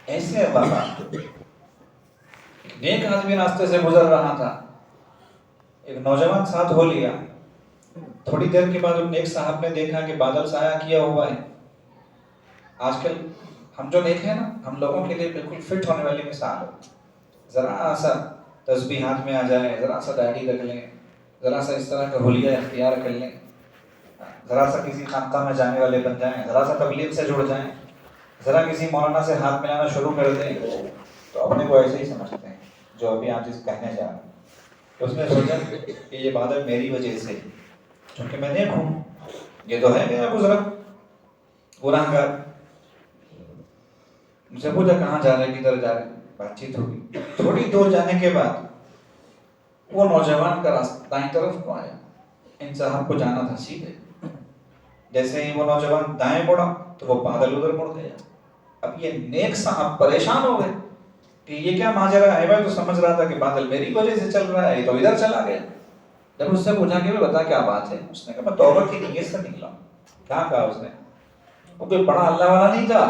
ایسے اللہ کا نیک آدمی راستے سے گزر رہا تھا، ایک نوجوان ساتھ ہو لیا، تھوڑی دیر کے بعد ان نیک صاحب نے دیکھا کہ بادل سایہ کیا ہوا ہے۔ آج کل ہم جو نیک ہیں نا، ہم لوگوں کے لیے بالکل فٹ ہونے والی مثال ہے۔ ذرا سا تسبیح ہاتھ میں آ جائے، ذرا سا داڑھی رکھ لیں، ذرا سا اس طرح کا حلیہ اختیار کر لیں، ذرا سا کسی خانقاہ میں جانے والے بن جائیں، ذرا سا تبلیغ سے جڑ جائیں، ذرا کسی مولانا سے ہاتھ ملانا شروع کر دیں تو اپنے کو ایسے ہی سمجھتے ہیں جو ابھی آپ جس کہنے جا رہے ہیں۔ تو اس نے سوچا کہ یہ بادل میری وجہ سے، چونکہ میں نیک ہوں، یہ تو ہے میرا گزرا گناہ گار۔ مجھ سے پوچھا کہاں جا رہے، کدھر جا رہے، بات چیت ہوگی۔ تھوڑی دور جانے کے بعد وہ نوجوان کا راستہ دائیں طرف کو آیا، ان صاحب کو جانا تھا سیدھے، جیسے ہی وہ نوجوان دائیں مڑا تو وہ بادل ادھر مڑ گیا۔ اب یہ نیک صاحب پریشان ہو گئے کہ یہ کیا ماجرا ہے، میں تو سمجھ رہا تھا کہ بادل میری وجہ سے چل رہا ہے، یہ تو ادھر چلا گیا۔ جب اس سے پوچھا کہ بتا کیا بات ہے، اس نے کہا میں توبہ کی نیت سے نکلا۔ کیا کہا اس نے؟ وہ کوئی بڑا اللہ والا نہیں تھا،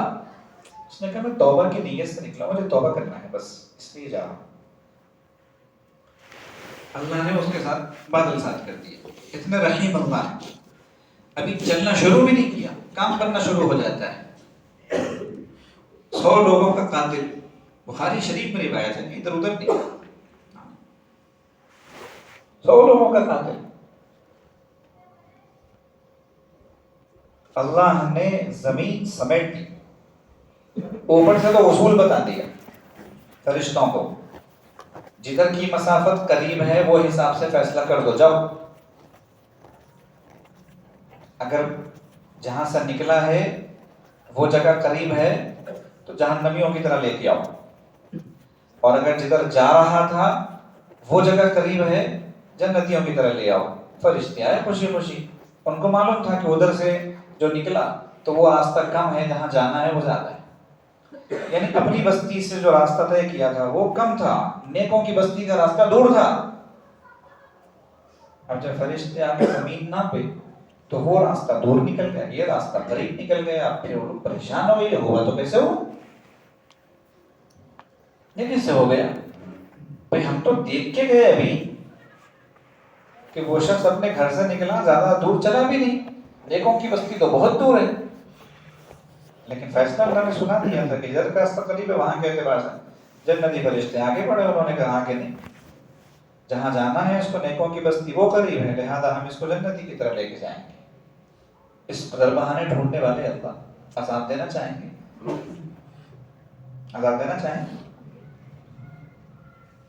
اس نے کہا میں توبہ کی نیت سے نکلا، مجھے توبہ کرنا ہے بس، اس لیے جا رہا ہوں۔ اللہ نے اس کے ساتھ بادل ساتھ کر دیا۔ اتنے رحیم اللہ ہے، ابھی چلنا شروع بھی نہیں کیا، کام کرنا شروع ہو جاتا ہے۔ 100 لوگوں کا قاتل، بخاری شریف میں روایت ہے، ادھر ادھر نہیں، 100 لوگوں کا قاتل۔ اللہ نے زمین سمیٹ دی، اوپر سے تو اصول بتا دیا فرشتوں کو، جدھر کی مسافت قریب ہے وہ حساب سے فیصلہ کر دو، جاؤ۔ اگر جہاں سے نکلا ہے وہ جگہ قریب ہے تو جہنمیوں کی طرح لے کے آؤ، اور اگر جدھر جا رہا تھا وہ جگہ قریب ہے جنتیوں کی طرح لے آؤ۔ فرشتے آئے خوشی خوشی، ان کو معلوم تھا کہ ادھر سے جو نکلا تو وہ راستہ کم ہے، جہاں جانا ہے وہ زیادہ ہے، یعنی اپنی بستی سے جو راستہ طے کیا تھا وہ کم تھا، نیکوں کی بستی کا راستہ دور تھا۔ اب جب فرشتے آ کے زمین ناپے تو وہ راستہ دور نکل گیا، یہ راستہ قریب نکل گیا۔ پھر وہ لوگ پریشان ہو گئے، ہوا تو کیسے ہوا، یہ کیسے ہو گیا؟ بھائی ہم تو دیکھ کے گئے ابھی کہ وہ شخص اپنے گھر سے نکلا، زیادہ دور چلا بھی نہیں، نیکوں کی بستی تو بہت دور ہے، لیکن فیصلہ اللہ نے سنا دیا تھا کہ ادھر کا راستہ قریب ہے، وہاں کے اعتبار سے جنتی فرشتے آگے بڑھے، انہوں نے کہا کہ نہیں، جہاں جانا ہے اس کو نیکوں کی بستی وہ قریب ہے، لہذا ہم اس کو جنتی کی طرف لے کے جائیں گے۔ اس قدر بہانے ڈھونڈنے والے اللہ عذاب دینا چاہیں گے، عذاب دینا چاہیں گے۔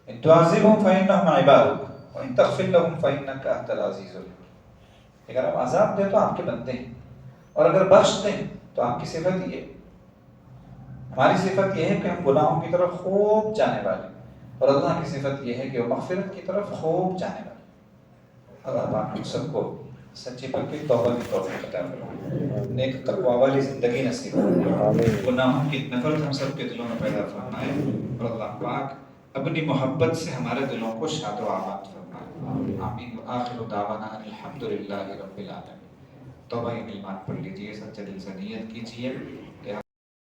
ان تعذبهم فإنهم عبادك وإن تغفر لهم فإنك أنت العزيز الحكيم۔ اگر آپ عذاب دیں تو آپ کے بندے ہیں، اور اگر بخش دیں تو آپ کی صفت یہ ہے، ہماری صفت یہ ہے کہ ہم گناہوں کی طرف خوب جانے والے، اور اللہ کی صفت یہ ہے کہ وہ مغفرت کی طرف خوب جانے والے۔ اللہ پاک ہم سب کو سچی پکی توبہ کی توفیق عطا فرمائے، نیک تقوی والی زندگی نصیب فرمائے، گناہوں کی نفرت ہم سب کے دلوں میں پیدا فرمائے، اور اللہ پاک اپنی محبت سے ہمارے دلوں کو شاد و آباد فرمائے۔ آمین۔ وآخر دعوانا ان الحمدللہ رب العالمین۔ توبہ کی کلمات پڑھ لیجئے، سچے دل سے نیت کیجئے کہ